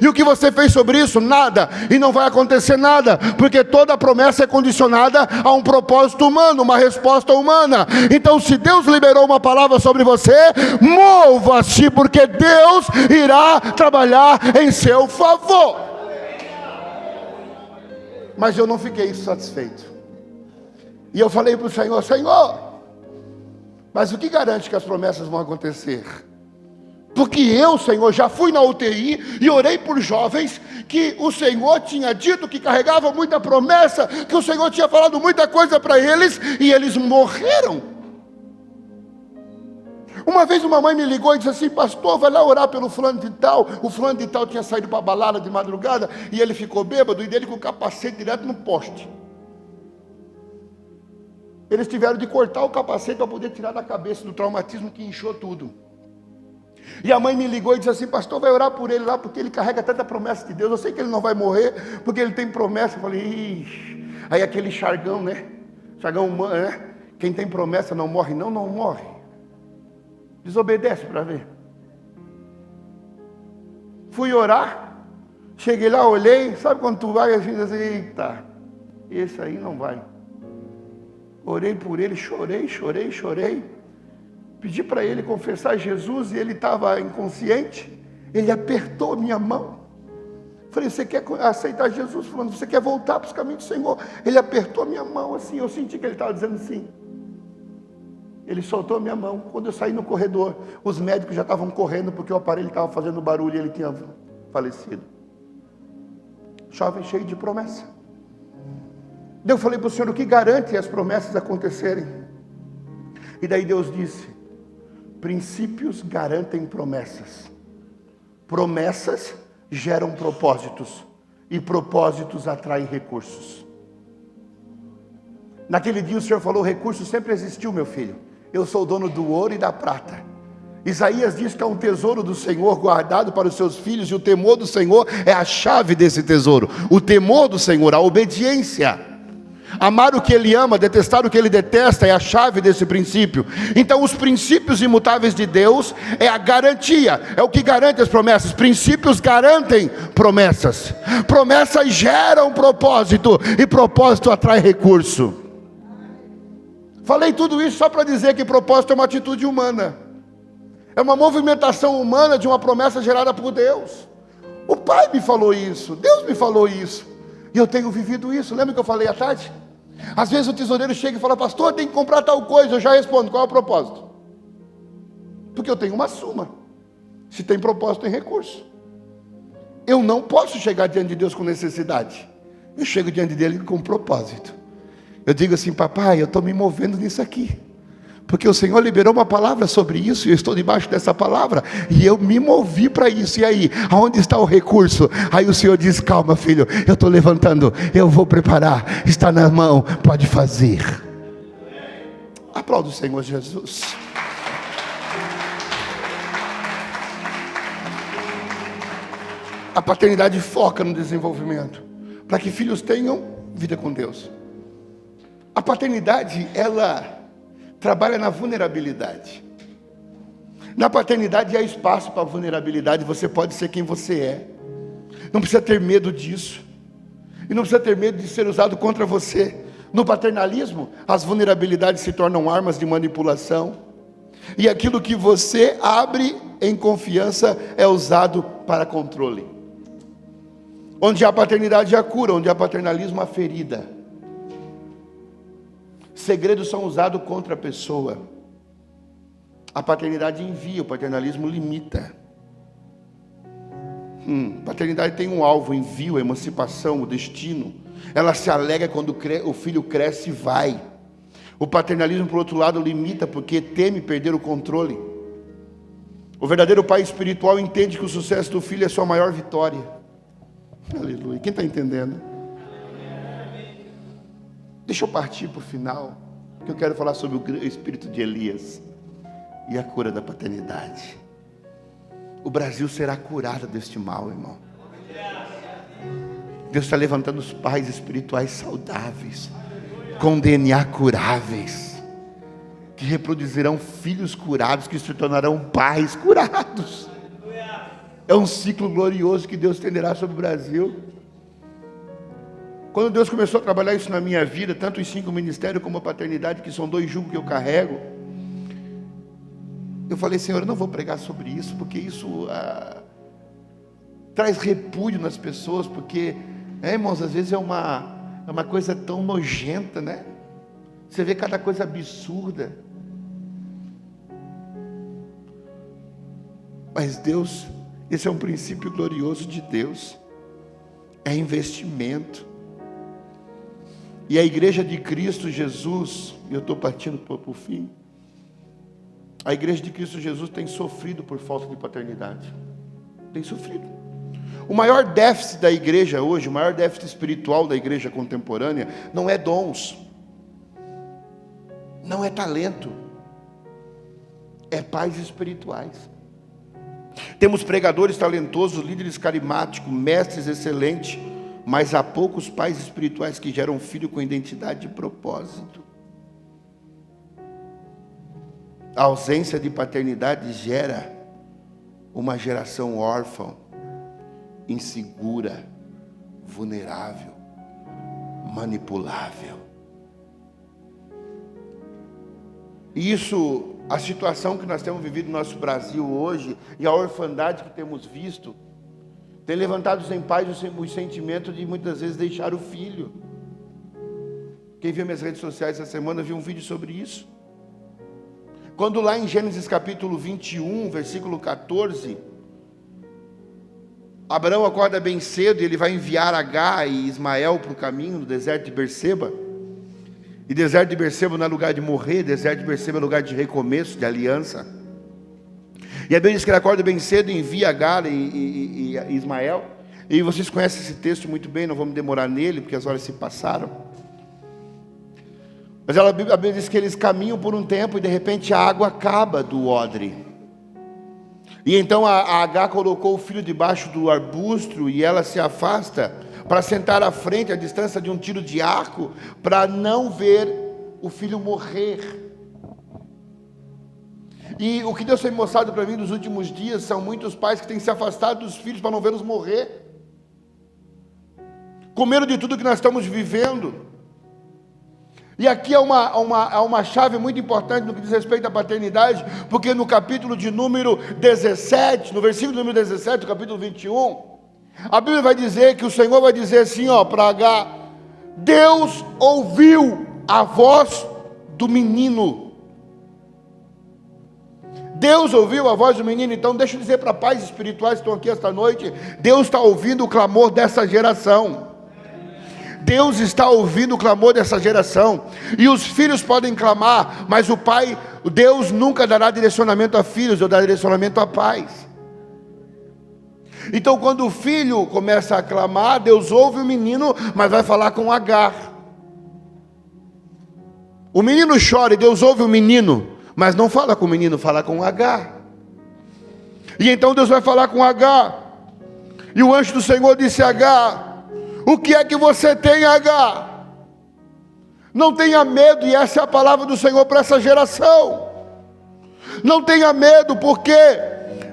E o que você fez sobre isso? Nada. E não vai acontecer nada, porque toda promessa é condicionada a um propósito humano, uma resposta humana. Então, se Deus liberou uma palavra sobre você, mova-se, porque Deus irá trabalhar em seu favor. Mas eu não fiquei satisfeito. E eu falei para o Senhor, Senhor, mas o que garante que as promessas vão acontecer? Porque eu, Senhor, já fui na UTI e orei por jovens que o Senhor tinha dito que carregavam muita promessa, que o Senhor tinha falado muita coisa para eles, e eles morreram. Uma vez uma mãe me ligou e disse assim, pastor, vai lá orar pelo fulano de tal. O fulano de tal tinha saído para a balada de madrugada, e ele ficou bêbado, e dele com o capacete direto no poste. Eles tiveram de cortar o capacete para poder tirar da cabeça do traumatismo que inchou tudo. E a mãe me ligou e disse assim, pastor, vai orar por ele lá, porque ele carrega tanta promessa de Deus, eu sei que ele não vai morrer, porque ele tem promessa. Eu falei, ixi. Aí aquele chargão, né? Chargão humano, né? Quem tem promessa não morre, não morre. Desobedece para ver. Fui orar, cheguei lá, olhei, sabe quando tu vai assim, eita, esse aí não vai. Orei por ele, chorei. Pedi para ele confessar Jesus e ele estava inconsciente. Ele apertou minha mão. Falei, você quer aceitar Jesus? Falando, você quer voltar para os caminhos do Senhor? Ele apertou minha mão assim, eu senti que ele estava dizendo sim. Ele soltou minha mão. Quando eu saí no corredor, os médicos já estavam correndo porque o aparelho estava fazendo barulho e ele tinha falecido. Jovem cheio de promessa. Eu falei para o Senhor, o que garante as promessas acontecerem? E daí Deus disse, princípios garantem promessas. Promessas geram propósitos. E propósitos atraem recursos. Naquele dia o Senhor falou, recurso sempre existiu, meu filho. Eu sou o dono do ouro e da prata. Isaías diz que é um tesouro do Senhor guardado para os seus filhos, e o temor do Senhor é a chave desse tesouro. O temor do Senhor, a obediência. Amar o que Ele ama, detestar o que Ele detesta, é a chave desse princípio. Então os princípios imutáveis de Deus é a garantia, é o que garante as promessas. Princípios garantem promessas. Promessas geram propósito, e propósito atrai recurso. Falei tudo isso só para dizer que propósito é uma atitude humana. É uma movimentação humana de uma promessa gerada por Deus. O Pai me falou isso, Deus me falou isso, e eu tenho vivido isso. Lembra que eu falei à tarde? Às vezes o tesoureiro chega e fala: pastor, tem que comprar tal coisa. Eu já respondo: qual é o propósito? Porque eu tenho uma suma. Se tem propósito, tem recurso. Eu não posso chegar diante de Deus com necessidade. Eu chego diante dele com propósito. Eu digo assim: papai, eu estou me movendo nisso aqui, porque o Senhor liberou uma palavra sobre isso, e eu estou debaixo dessa palavra, e eu me movi para isso. E aí, aonde está o recurso? Aí o Senhor diz: calma, filho, eu estou levantando, eu vou preparar, está na mão, pode fazer. Aplauda o Senhor Jesus. A paternidade foca no desenvolvimento, para que filhos tenham vida com Deus. A paternidade, ela trabalha na vulnerabilidade. Na paternidade há espaço para vulnerabilidade. Você pode ser quem você é. Não precisa ter medo disso. E não precisa ter medo de ser usado contra você. No paternalismo, as vulnerabilidades se tornam armas de manipulação. E aquilo que você abre em confiança é usado para controle. Onde há paternidade, há cura. Onde há paternalismo, há ferida. Segredos são usados contra a pessoa. A paternidade envia, o paternalismo limita. Paternidade tem um alvo: envio, emancipação, o destino. Ela se alegra quando o filho cresce e vai. O paternalismo, por outro lado, limita, porque teme perder o controle. O verdadeiro pai espiritual entende que o sucesso do filho é sua maior vitória. Aleluia. Quem está entendendo? Deixa eu partir para o final, que eu quero falar sobre o espírito de Elias e a cura da paternidade. O Brasil será curado deste mal, irmão. Deus está levantando os pais espirituais saudáveis, com DNA curáveis, que reproduzirão filhos curados, que se tornarão pais curados. É um ciclo glorioso que Deus estenderá sobre o Brasil. Quando Deus começou a trabalhar isso na minha vida, tanto os 5 ministérios como a paternidade, que são 2 jugos que eu carrego, eu falei: Senhor, eu não vou pregar sobre isso, porque isso traz repúdio nas pessoas, porque, irmãos, às vezes é uma coisa tão nojenta, né? Você vê cada coisa absurda. Mas Deus, esse é um princípio glorioso de Deus, é investimento. E a igreja de Cristo Jesus, e eu estou partindo para o fim, a igreja de Cristo Jesus tem sofrido por falta de paternidade. Tem sofrido. O maior déficit da igreja hoje, o maior déficit espiritual da igreja contemporânea, não é dons, não é talento, é pais espirituais. Temos pregadores talentosos, líderes carismáticos, mestres excelentes, mas há poucos pais espirituais que geram filho com identidade e propósito. A ausência de paternidade gera uma geração órfã, insegura, vulnerável, manipulável. E isso, a situação que nós temos vivido no nosso Brasil hoje, e a orfandade que temos visto, tem levantado em pais o sentimento de muitas vezes deixar o filho. Quem viu minhas redes sociais essa semana viu um vídeo sobre isso. Quando lá em Gênesis capítulo 21, versículo 14, Abraão acorda bem cedo e ele vai enviar Agar e Ismael para o caminho do deserto de Berseba. E deserto de Berseba não é lugar de morrer, deserto de Berseba é lugar de recomeço, de aliança. E a Bíblia diz que ele acorda bem cedo e envia Agar e Ismael. E vocês conhecem esse texto muito bem, não vamos demorar nele, porque as horas se passaram. Mas a Bíblia diz que eles caminham por um tempo e de repente a água acaba do odre. E então a Agar colocou o filho debaixo do arbusto e ela se afasta para sentar à frente, à distância de um tiro de arco, para não ver o filho morrer. E o que Deus tem mostrado para mim nos últimos dias são muitos pais que têm se afastado dos filhos para não vê-los morrer, com medo de tudo que nós estamos vivendo. E aqui é uma chave muito importante no que diz respeito à paternidade, porque no capítulo de número 17, no versículo número 17, do capítulo 21, a Bíblia vai dizer que o Senhor vai dizer assim, para Agar: Deus ouviu a voz do menino. Deus ouviu a voz do menino. Então deixa eu dizer para pais espirituais que estão aqui esta noite, Deus está ouvindo o clamor dessa geração. Deus está ouvindo o clamor dessa geração. E os filhos podem clamar, mas Deus nunca dará direcionamento a filhos, ou dará direcionamento a pais. Então quando o filho começa a clamar, Deus ouve o menino, mas vai falar com Agar. O menino chora e Deus ouve o menino, mas não fala com o menino, fala com Agar. E então Deus vai falar com Agar. E o anjo do Senhor disse a Agar: o que é que você tem, Agar? Não tenha medo, e essa é a palavra do Senhor para essa geração. Não tenha medo, porque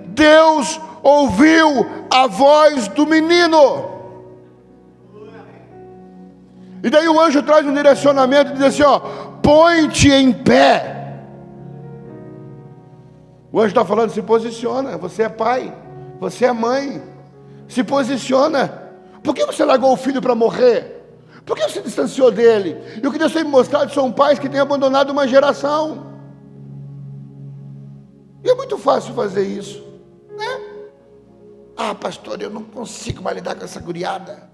Deus ouviu a voz do menino. E daí o anjo traz um direcionamento e diz assim: põe-te em pé. O anjo está falando: se posiciona, você é pai, você é mãe, se posiciona. Por que você largou o filho para morrer? Por que você se distanciou dele? E o que Deus tem me mostrado são pais que têm abandonado uma geração. E é muito fácil fazer isso, né? Pastor, eu não consigo mais lidar com essa guriada.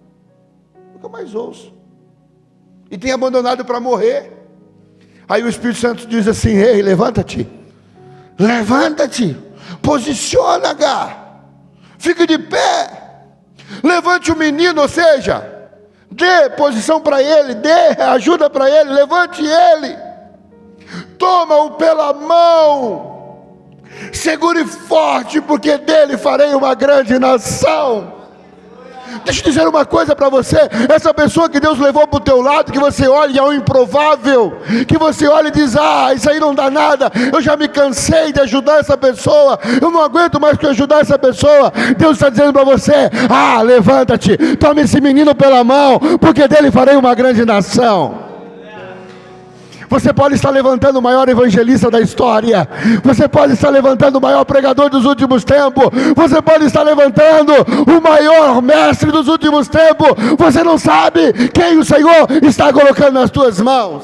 Nunca mais ouço. E tem abandonado para morrer. Aí o Espírito Santo diz assim: ei, levanta-te. Levanta-te. Posiciona, Agar. Fique de pé. Levante o menino, ou seja, dê posição para ele, dê ajuda para ele, levante ele, toma-o pela mão, segure forte, porque dele farei uma grande nação. Deixa eu dizer uma coisa para você: essa pessoa que Deus levou para o teu lado, que você olha e é um improvável, que você olha e diz: isso aí não dá nada, eu já me cansei de ajudar essa pessoa, eu não aguento mais que ajudar essa pessoa. Deus está dizendo para você: levanta-te, tome esse menino pela mão, porque dele farei uma grande nação. Você pode estar levantando o maior evangelista da história, você pode estar levantando o maior pregador dos últimos tempos, você pode estar levantando o maior mestre dos últimos tempos. Você não sabe quem o Senhor está colocando nas tuas mãos.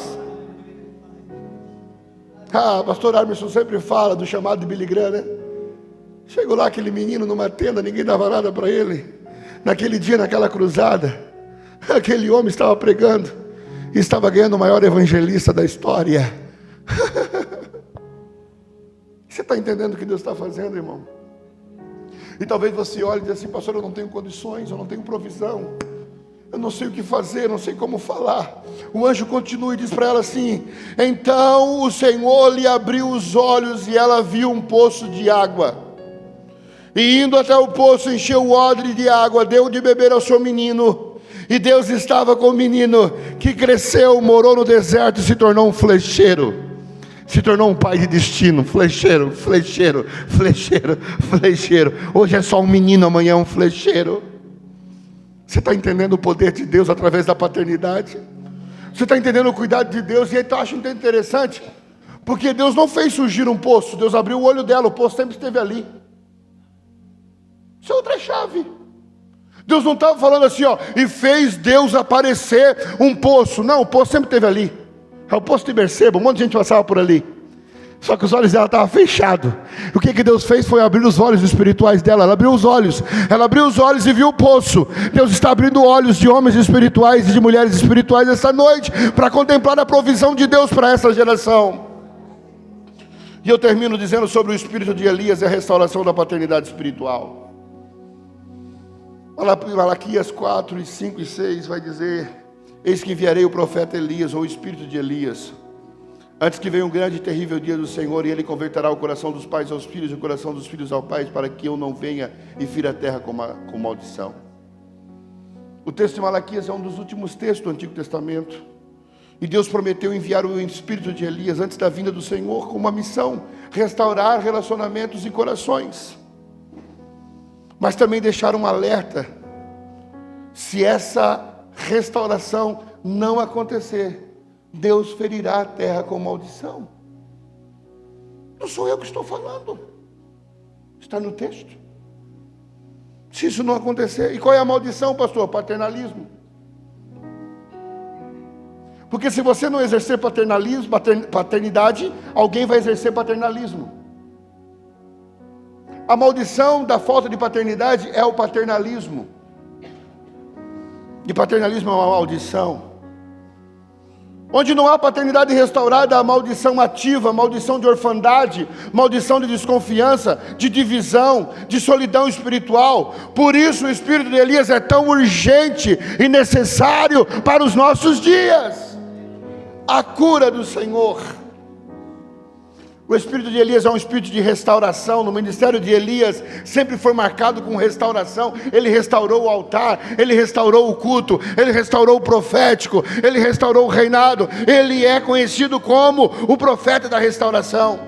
Pastor Armstrong sempre fala do chamado de Billy Graham, né? Chegou lá aquele menino numa tenda, ninguém dava nada para ele. Naquele dia, naquela cruzada, aquele homem estava pregando, estava ganhando o maior evangelista da história. Você está entendendo o que Deus está fazendo, irmão? E talvez você olhe e diga assim: pastor, eu não tenho condições, eu não tenho provisão, eu não sei o que fazer, eu não sei como falar. O anjo continua e diz para ela assim: então o Senhor lhe abriu os olhos e ela viu um poço de água, e indo até o poço, encheu o odre de água, deu de beber ao seu menino. E Deus estava com o menino, que cresceu, morou no deserto e se tornou um flecheiro. Se tornou um pai de destino. Flecheiro, flecheiro, flecheiro, flecheiro. Hoje é só um menino, amanhã é um flecheiro. Você está entendendo o poder de Deus através da paternidade? Você está entendendo o cuidado de Deus? E aí eu acho interessante, porque Deus não fez surgir um poço, Deus abriu o olho dela, o poço sempre esteve ali. Isso é outra chave. Deus não estava falando assim, e fez Deus aparecer um poço. Não, o poço sempre esteve ali. É o poço de Berseba, um monte de gente passava por ali. Só que os olhos dela estavam fechados. O que Deus fez foi abrir os olhos espirituais dela. Ela abriu os olhos. Ela abriu os olhos e viu o poço. Deus está abrindo olhos de homens espirituais e de mulheres espirituais esta noite, para contemplar a provisão de Deus para essa geração. E eu termino dizendo sobre o espírito de Elias e a restauração da paternidade espiritual. Malaquias 4, 5 e 6 vai dizer: eis que enviarei o profeta Elias, ou o espírito de Elias, Antes que venha um grande e terrível dia do Senhor, e Ele converterá o coração dos pais aos filhos e o coração dos filhos aos pais, para que eu não venha e fira a terra com maldição. O texto de Malaquias é um dos últimos textos do Antigo Testamento. E Deus prometeu enviar o espírito de Elias antes da vinda do Senhor com uma missão: restaurar relacionamentos e corações. Mas também deixar um alerta: se essa restauração não acontecer, Deus ferirá a terra com maldição. Não sou eu que estou falando, está no texto. Se isso não acontecer, e qual é a maldição, pastor? Paternalismo. Porque se você não exercer paternidade, alguém vai exercer paternalismo. A maldição da falta de paternidade é o paternalismo. E paternalismo é uma maldição. Onde não há paternidade restaurada, há maldição ativa, maldição de orfandade, maldição de desconfiança, de divisão, de solidão espiritual. Por isso o espírito de Elias é tão urgente e necessário para os nossos dias. A cura do Senhor. O espírito de Elias é um espírito de restauração. No ministério de Elias sempre foi marcado com restauração. Ele restaurou o altar, ele restaurou o culto, ele restaurou o profético, ele restaurou o reinado. Ele é conhecido como o profeta da restauração.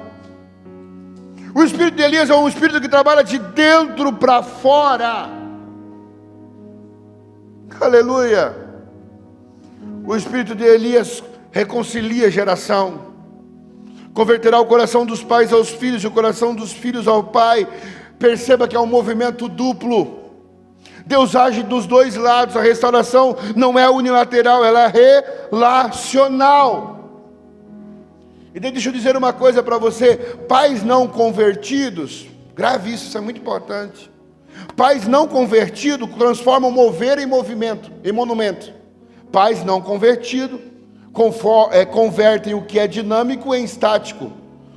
O espírito de Elias é um espírito que trabalha de dentro para fora. Aleluia. O espírito de Elias reconcilia a geração. Converterá o coração dos pais aos filhos e o coração dos filhos ao pai. Perceba que é um movimento duplo. Deus age dos dois lados. A restauração não é unilateral, ela é relacional. E deixa eu dizer uma coisa para você: pais não convertidos, grave isso, isso é muito importante. Pais não convertidos transformam mover em movimento, em monumento. Pais não convertidos convertem o que é dinâmico em estático,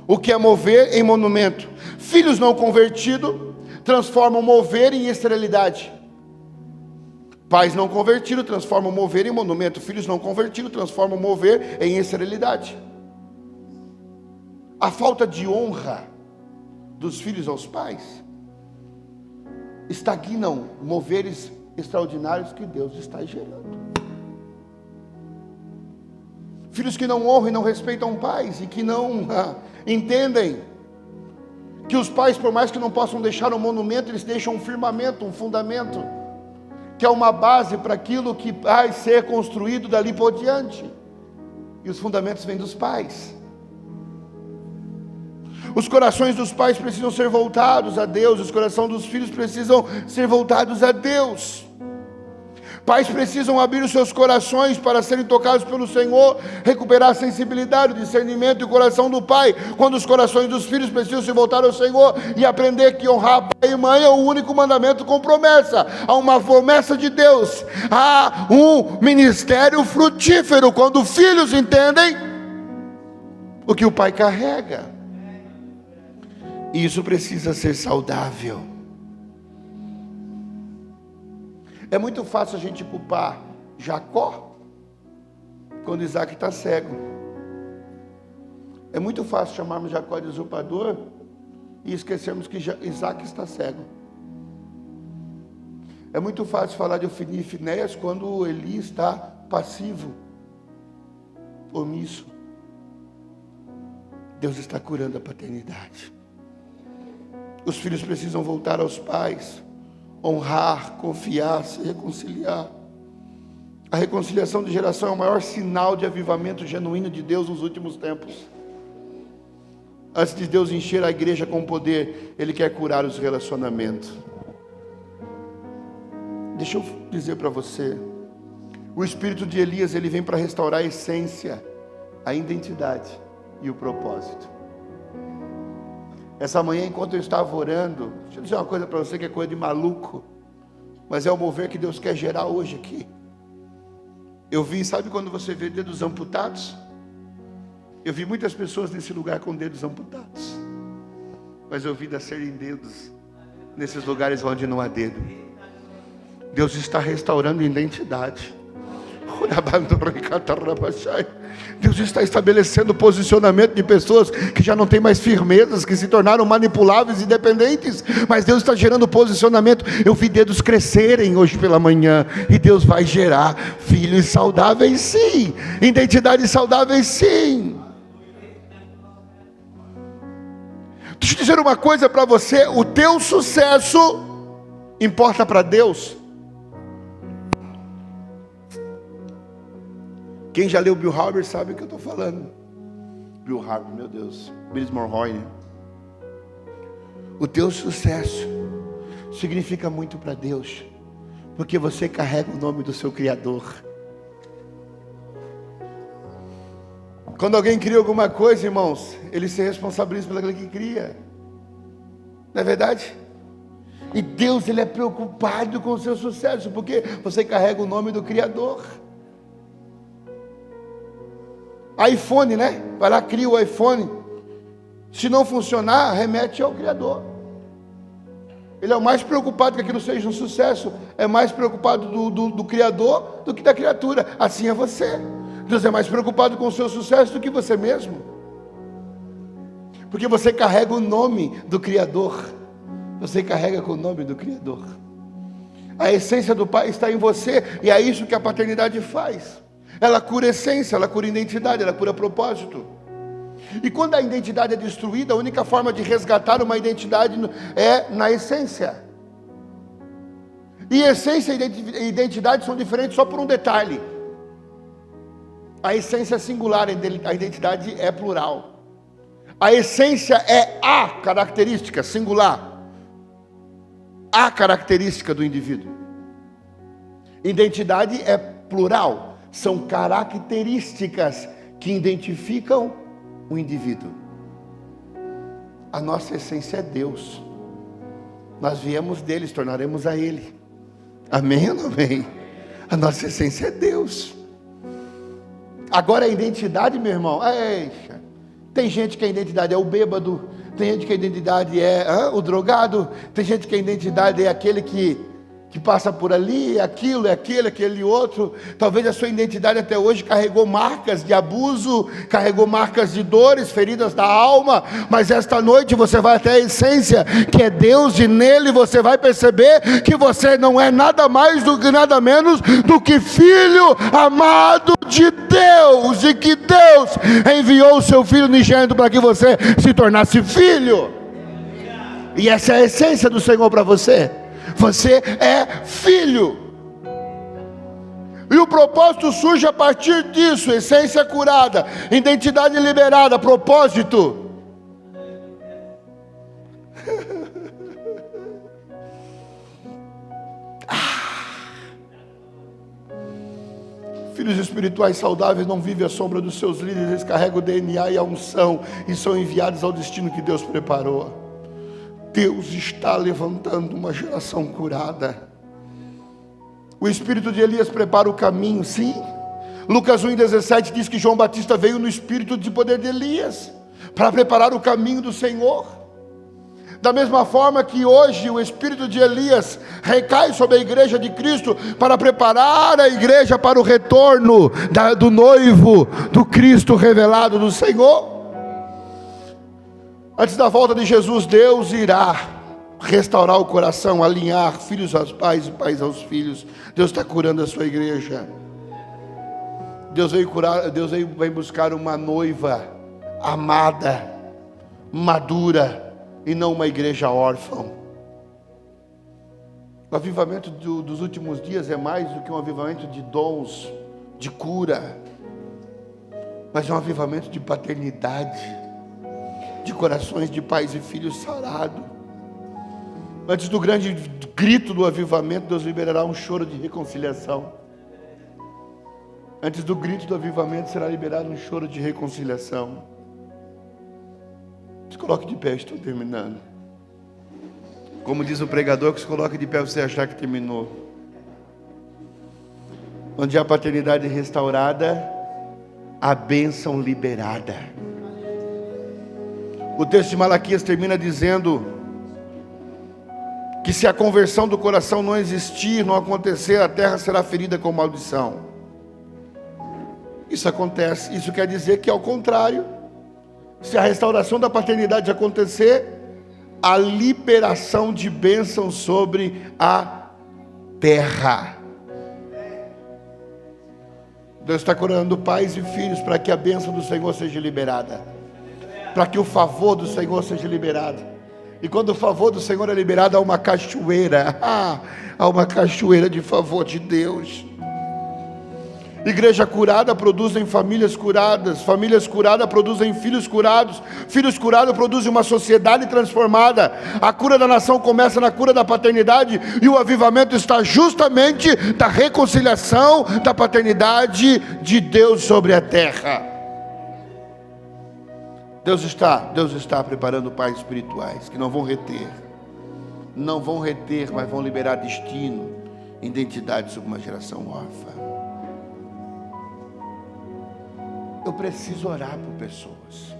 o que é mover em monumento. Filhos não convertidos transformam mover em esterilidade. Pais não convertidos transformam mover em monumento. Filhos não convertidos transformam mover em esterilidade. A falta de honra dos filhos aos pais estagnam moveres extraordinários que Deus está gerando. Filhos que não honram e não respeitam pais, e que não entendem que os pais, por mais que não possam deixar um monumento, eles deixam um firmamento, um fundamento, que é uma base para aquilo que vai ser construído dali por diante. E os fundamentos vêm dos pais. Os corações dos pais precisam ser voltados a Deus, os corações dos filhos precisam ser voltados a Deus. Pais precisam abrir os seus corações para serem tocados pelo Senhor, recuperar a sensibilidade, o discernimento e o coração do pai, quando os corações dos filhos precisam se voltar ao Senhor e aprender que honrar pai e mãe é o único mandamento com promessa. Há uma promessa de Deus, há um ministério frutífero quando filhos entendem o que o pai carrega. E isso precisa ser saudável. É muito fácil a gente culpar Jacó quando Isaac está cego. É muito fácil chamarmos Jacó de usurpador e esquecermos que Isaac está cego. É muito fácil falar de Ofni e Finéias quando Eli está passivo, omisso. Deus está curando a paternidade. Os filhos precisam voltar aos pais, honrar, confiar, se reconciliar. A reconciliação de geração é o maior sinal de avivamento genuíno de Deus nos últimos tempos. Antes de Deus encher a igreja com poder, Ele quer curar os relacionamentos. Deixa eu dizer para você, o espírito de Elias, ele vem para restaurar a essência, a identidade e o propósito. Essa manhã, enquanto eu estava orando, deixa eu dizer uma coisa para você que é coisa de maluco, mas é o mover que Deus quer gerar hoje aqui. Eu vi, sabe quando você vê dedos amputados? Eu vi muitas pessoas nesse lugar com dedos amputados, mas eu vi nascerem dedos nesses lugares onde não há dedo. Deus está restaurando identidade. Deus está estabelecendo posicionamento de pessoas que já não têm mais firmezas, que se tornaram manipuláveis e dependentes, mas Deus está gerando posicionamento. Eu vi dedos crescerem hoje pela manhã, e Deus vai gerar filhos saudáveis sim, identidades saudáveis sim. Deixa eu dizer uma coisa para você: o teu sucesso importa para Deus. Quem já leu Bill Hybels sabe o que eu estou falando. Bill Hybels, meu Deus, Billy Morroy. O teu sucesso significa muito para Deus, porque você carrega o nome do seu Criador. Quando alguém cria alguma coisa, irmãos, ele se responsabiliza pelo que cria. Não é verdade? E Deus, ele é preocupado com o seu sucesso, porque você carrega o nome do Criador. iPhone, né? Vai lá, cria o iPhone. Se não funcionar, remete ao Criador. Ele é o mais preocupado que aquilo seja um sucesso. É mais preocupado do Criador do que da criatura. Assim é você. Deus é mais preocupado com o seu sucesso do que você mesmo. Porque você carrega o nome do Criador. Você carrega com o nome do Criador. A essência do Pai está em você. E é isso que a paternidade faz. Ela cura essência, ela cura identidade, ela cura propósito. E quando a identidade é destruída, a única forma de resgatar uma identidade é na essência. E essência e identidade são diferentes só por um detalhe. A essência é singular, a identidade é plural. A essência é a característica singular, a característica do indivíduo. Identidade é plural. São características que identificam o indivíduo. A nossa essência é Deus. Nós viemos dele, nos tornaremos a Ele. Amém ou não amém? A nossa essência é Deus. Agora a identidade, meu irmão, tem gente que a identidade é o bêbado, tem gente que a identidade é o drogado, tem gente que a identidade é aquele que passa por ali, aquilo, é aquele outro. Talvez a sua identidade até hoje carregou marcas de abuso, carregou marcas de dores, feridas da alma, mas esta noite você vai até a essência, que é Deus, e nele você vai perceber que você não é nada mais do que nada menos do que filho amado de Deus, e que Deus enviou o seu Filho unigênito para que você se tornasse filho. E essa é a essência do Senhor para você. Você é filho. E o propósito surge a partir disso. Essência curada, identidade liberada, propósito. Filhos espirituais saudáveis não vivem à sombra dos seus líderes. Eles carregam o DNA e a unção e são enviados ao destino que Deus preparou. Deus está levantando uma geração curada. O espírito de Elias prepara o caminho, sim. Lucas 1:17 diz que João Batista veio no espírito de poder de Elias, para preparar o caminho do Senhor. Da mesma forma que hoje o espírito de Elias recai sobre a igreja de Cristo, para preparar a igreja para o retorno do noivo, do Cristo revelado do Senhor. Antes da volta de Jesus, Deus irá restaurar o coração, alinhar filhos aos pais e pais aos filhos. Deus está curando a sua igreja. Deus veio buscar uma noiva amada, madura, e não uma igreja órfã. O avivamento dos últimos dias é mais do que um avivamento de dons, de cura, mas é um avivamento de paternidade, de corações de pais e filhos sarados. Antes do grande grito do avivamento, Deus liberará um choro de reconciliação. Antes do grito do avivamento, será liberado um choro de reconciliação. Se coloque de pé, estou terminando. Como diz o pregador, que se coloque de pé você achar que terminou. Onde há paternidade restaurada, a bênção liberada. O texto de Malaquias termina dizendo que se a conversão do coração não existir, não acontecer, a terra será ferida com maldição. Isso acontece, isso quer dizer que, ao contrário, se a restauração da paternidade acontecer, a liberação de bênção sobre a terra. Deus está curando pais e filhos para que a bênção do Senhor seja liberada, para que o favor do Senhor seja liberado. E quando o favor do Senhor é liberado, há uma cachoeira, há uma cachoeira de favor de Deus. Igreja curada produzem famílias curadas produzem filhos curados produzem uma sociedade transformada. A cura da nação começa na cura da paternidade, e o avivamento está justamente da reconciliação da paternidade de Deus sobre a terra. Deus está preparando pais espirituais que não vão reter, mas vão liberar destino, identidade sobre uma geração órfã. Eu preciso orar por pessoas.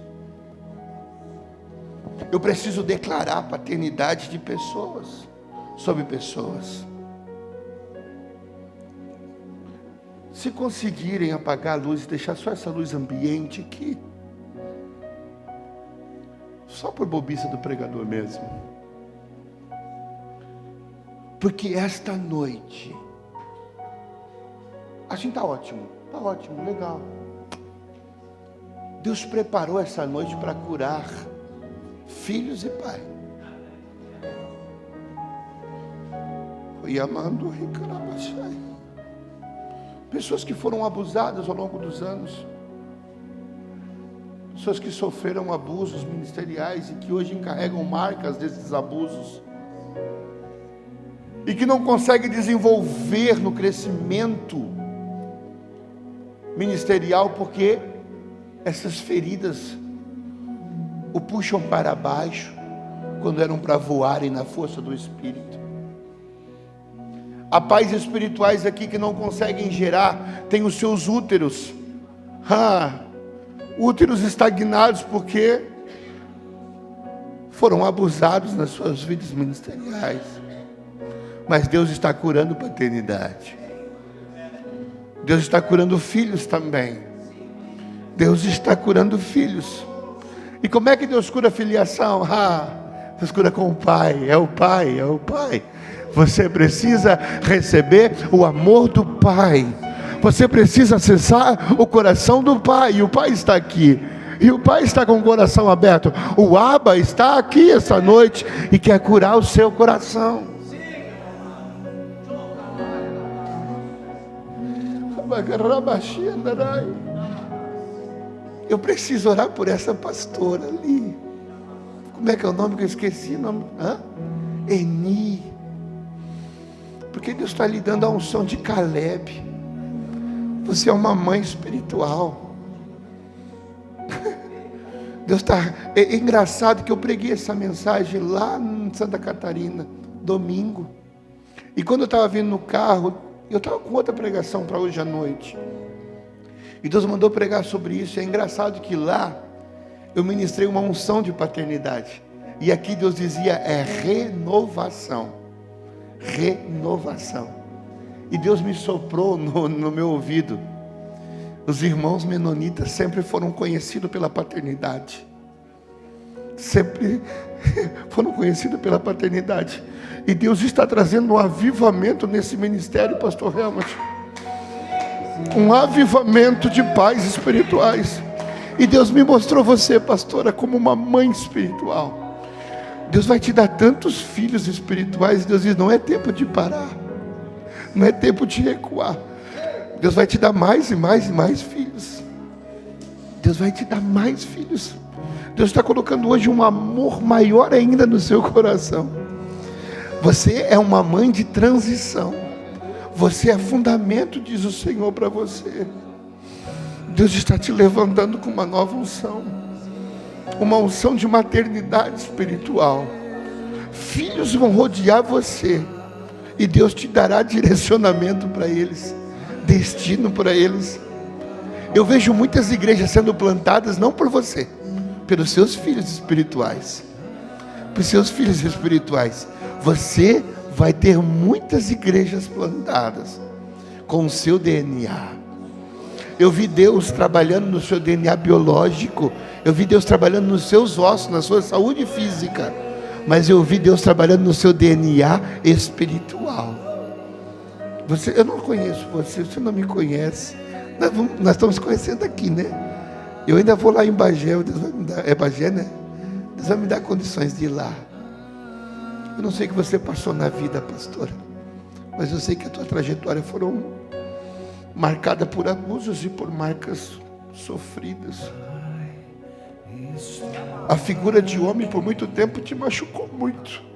Eu preciso declarar a paternidade de pessoas, sobre pessoas. Se conseguirem apagar a luz e deixar só essa luz ambiente aqui, só por bobiça do pregador mesmo. Porque esta noite, a gente está ótimo, legal. Deus preparou essa noite para curar filhos e pai. Pessoas que foram abusadas ao longo dos anos. Pessoas que sofreram abusos ministeriais e que hoje encarregam marcas desses abusos. E que não conseguem desenvolver no crescimento ministerial porque essas feridas o puxam para baixo quando eram para voarem na força do Espírito. Há pais espirituais aqui que não conseguem gerar, têm os seus úteros, úteros estagnados porque foram abusados nas suas vidas ministeriais. Mas Deus está curando paternidade. Deus está curando filhos também. Deus está curando filhos. E como é que Deus cura a filiação? Deus cura com o Pai. É o Pai. Você precisa receber o amor do Pai. Você precisa acessar o coração do Pai. E o Pai está aqui. E o Pai está com o coração aberto. O Abba está aqui essa noite e quer curar o seu coração. Eu preciso orar por essa pastora ali. Como é que é o nome que eu esqueci? Eni. Porque Deus está lhe dando a unção de Caleb. Você é uma mãe espiritual. Deus está... É engraçado que eu preguei essa mensagem lá em Santa Catarina, domingo. E quando eu estava vindo no carro, eu estava com outra pregação para hoje à noite. E Deus mandou pregar sobre isso. É engraçado que lá eu ministrei uma unção de paternidade. E aqui Deus dizia, é renovação. Renovação. E Deus me soprou no meu ouvido. Os irmãos menonitas sempre foram conhecidos pela paternidade. Sempre foram conhecidos pela paternidade. E Deus está trazendo um avivamento nesse ministério, pastor Helmut. Um avivamento de pais espirituais. E Deus me mostrou você, pastora, como uma mãe espiritual. Deus vai te dar tantos filhos espirituais. Deus diz, não é tempo de parar. Não é tempo de recuar. Deus vai te dar mais e mais e mais filhos. Deus vai te dar mais filhos. Deus está colocando hoje um amor maior ainda no seu coração. Você é uma mãe de transição. Você é fundamento, diz o Senhor para você. Deus está te levantando com uma nova unção. Uma unção de maternidade espiritual. Filhos vão rodear você. E Deus te dará direcionamento para eles. Destino para eles. Eu vejo muitas igrejas sendo plantadas, não por você, pelos seus filhos espirituais. Pelos seus filhos espirituais. Você vai ter muitas igrejas plantadas com o seu DNA. Eu vi Deus trabalhando no seu DNA biológico. Eu vi Deus trabalhando nos seus ossos, na sua saúde física. Mas eu vi Deus trabalhando no seu DNA espiritual. Eu não conheço você, você não me conhece. Nós estamos conhecendo aqui, né? Eu ainda vou lá em Bagé, Deus vai me dar, é Bagé, né? Deus vai me dar condições de ir lá. Eu não sei o que você passou na vida, pastora, mas eu sei que a tua trajetória foram marcada por abusos e por marcas sofridas. A figura de homem por muito tempo te machucou muito.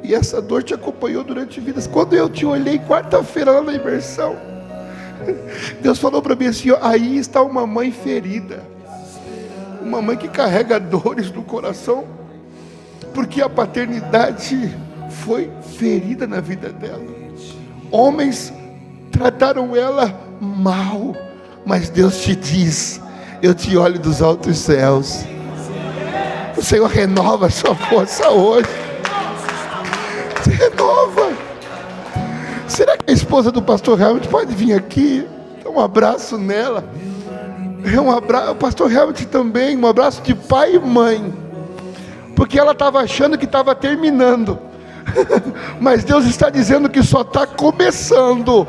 E essa dor te acompanhou durante vidas. Quando eu te olhei quarta-feira lá na imersão, Deus falou para mim assim, ó, aí está uma mãe ferida. Uma mãe que carrega dores no coração, porque a paternidade foi ferida na vida dela. Homens trataram ela mal, mas Deus te diz, eu te olho dos altos céus. O Senhor renova a sua força hoje. Se renova. Será que a esposa do pastor Helmut pode vir aqui? Dá um abraço nela. O pastor Helmut também, um abraço de pai e mãe. Porque ela estava achando que estava terminando. Mas Deus está dizendo que só está começando.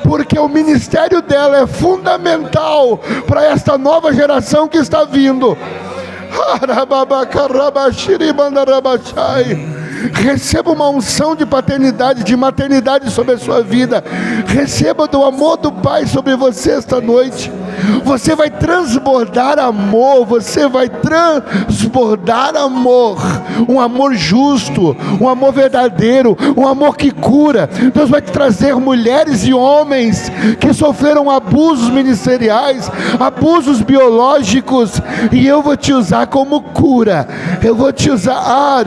Porque o ministério dela é fundamental para esta nova geração que está vindo. Receba uma unção de paternidade, de maternidade sobre a sua vida. Receba do amor do Pai sobre você esta noite. Você vai transbordar amor. Você vai transbordar amor. Um amor justo, um amor verdadeiro, um amor que cura. Deus vai te trazer mulheres e homens que sofreram abusos ministeriais, abusos biológicos, e eu vou te usar como cura. Eu vou te usar.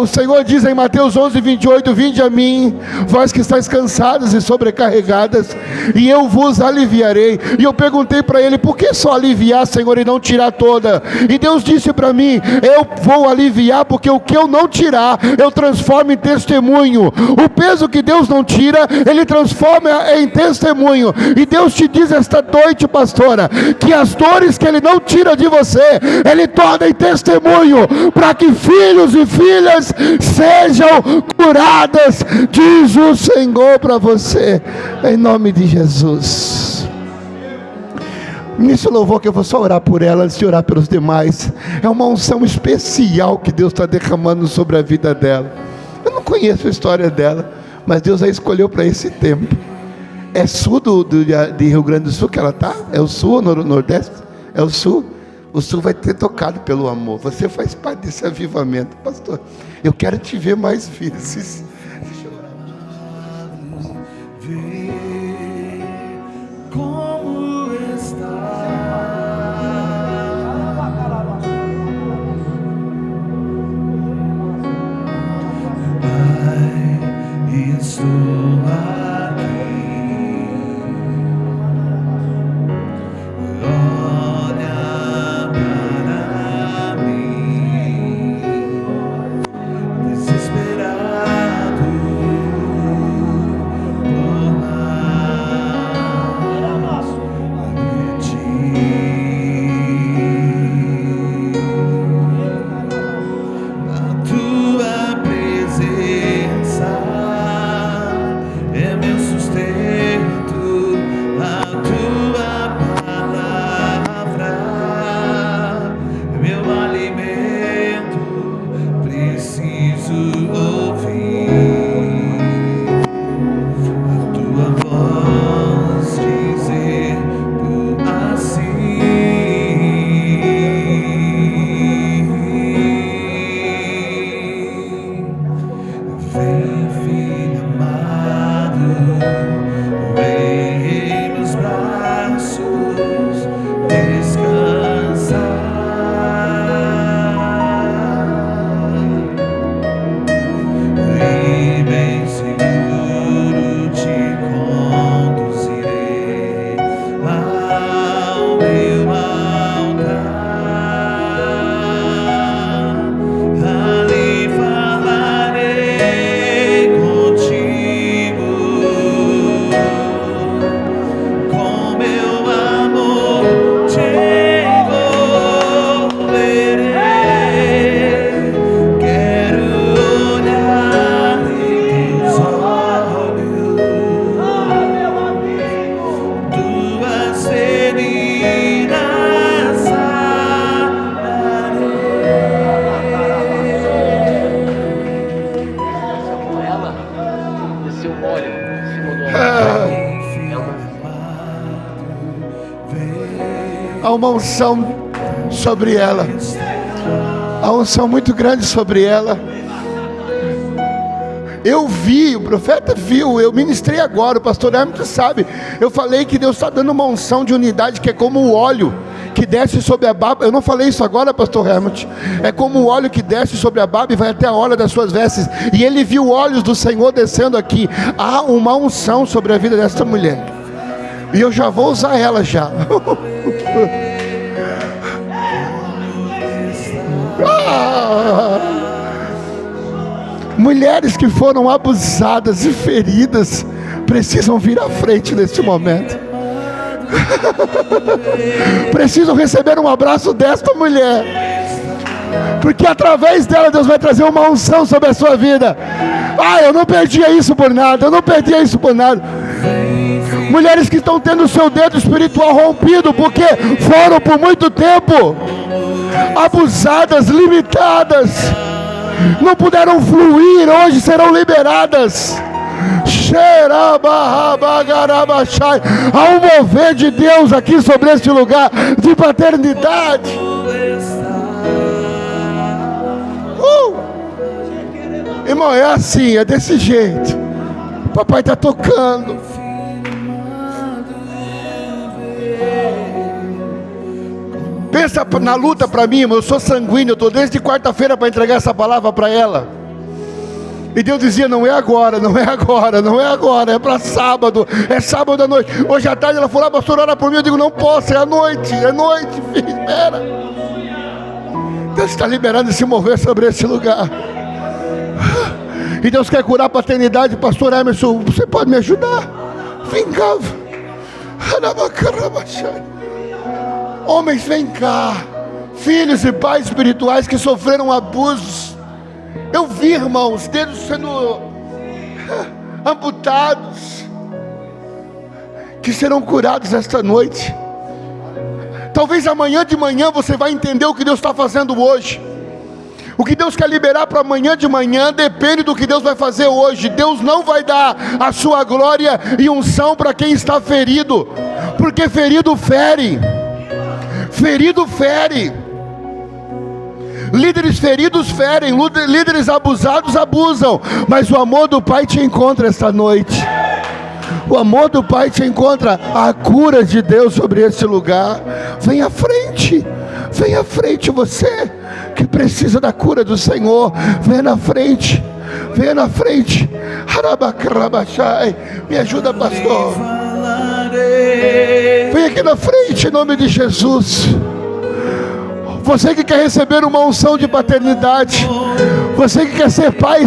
O Senhor diz em Mateus 11:28, vinde a mim, vós que estáis cansadas e sobrecarregadas, e eu vos aliviarei. E eu perguntei para ele, por que só aliviar, Senhor, e não tirar toda? E Deus disse para mim, eu vou aliviar, porque o que eu não tirar, eu transformo em testemunho. O peso que Deus não tira, Ele transforma em testemunho. E Deus te diz esta noite, pastora, que as dores que Ele não tira de você, Ele torna em testemunho, para que filhos e filhas sejam curadas, diz o Senhor para você, em nome de Jesus. Ministro louvor, que eu vou só orar por ela antes de orar pelos demais. É uma unção especial que Deus está derramando sobre a vida dela. Eu não conheço a história dela, mas Deus a escolheu para esse tempo. É sul de Rio Grande do Sul que ela está? É o sul ou nordeste? É o sul? O sul vai ter tocado pelo amor. Você faz parte desse avivamento, pastor. Eu quero te ver mais vezes. Deixa eu orar. Vê como está. Pai, estou aqui. Desesperado uma unção sobre ela. A unção muito grande sobre ela. Eu vi, o profeta viu, eu ministrei agora, o pastor Hermes sabe. Eu falei que Deus está dando uma unção de unidade que é como o óleo que desce sobre a barba. Eu não falei isso agora, pastor Hermes. É como o óleo que desce sobre a barba e vai até a orla das suas vestes. E ele viu olhos do Senhor descendo aqui. Há uma unção sobre a vida desta mulher. E eu já vou usar ela já. Mulheres que foram abusadas e feridas precisam vir à frente neste momento. Precisam receber um abraço desta mulher, porque através dela Deus vai trazer uma unção sobre a sua vida. Eu não perdia isso por nada, eu não perdia isso por nada. Mulheres que estão tendo o seu dedo espiritual rompido, porque foram por muito tempo abusadas, limitadas, não puderam fluir, hoje serão liberadas. Há um mover de Deus aqui sobre este lugar de paternidade. Irmão, é assim, é desse jeito. O papai está tocando. Pensa na luta para mim, irmão. Eu sou sanguíneo, eu estou desde quarta-feira para entregar essa palavra para ela. E Deus dizia, não é agora, não é agora, não é agora, é para sábado, é sábado à noite. Hoje à tarde ela falou, pastor, ora por mim. Eu digo, não posso, é noite, filho, espera. Deus está liberando esse mover sobre esse lugar. E Deus quer curar a paternidade. Pastor Emerson, você pode me ajudar? Vem cá. Homens, vem cá. Filhos e pais espirituais que sofreram abusos. Eu vi, irmãos, dedos sendo amputados, que serão curados esta noite. Talvez amanhã de manhã você vai entender o que Deus está fazendo hoje. O que Deus quer liberar para amanhã de manhã depende do que Deus vai fazer hoje. Deus não vai dar a sua glória e unção para quem está ferido, porque ferido fere. Ferido fere. Líderes feridos ferem, líderes abusados abusam, mas o amor do Pai te encontra esta noite. O amor do Pai te encontra, a cura de Deus sobre esse lugar. Vem à frente você que precisa da cura do Senhor. Venha na frente, venha na frente. Me ajuda, pastor. Vem aqui na frente em nome de Jesus. Você que quer receber uma unção de paternidade, você que quer ser pai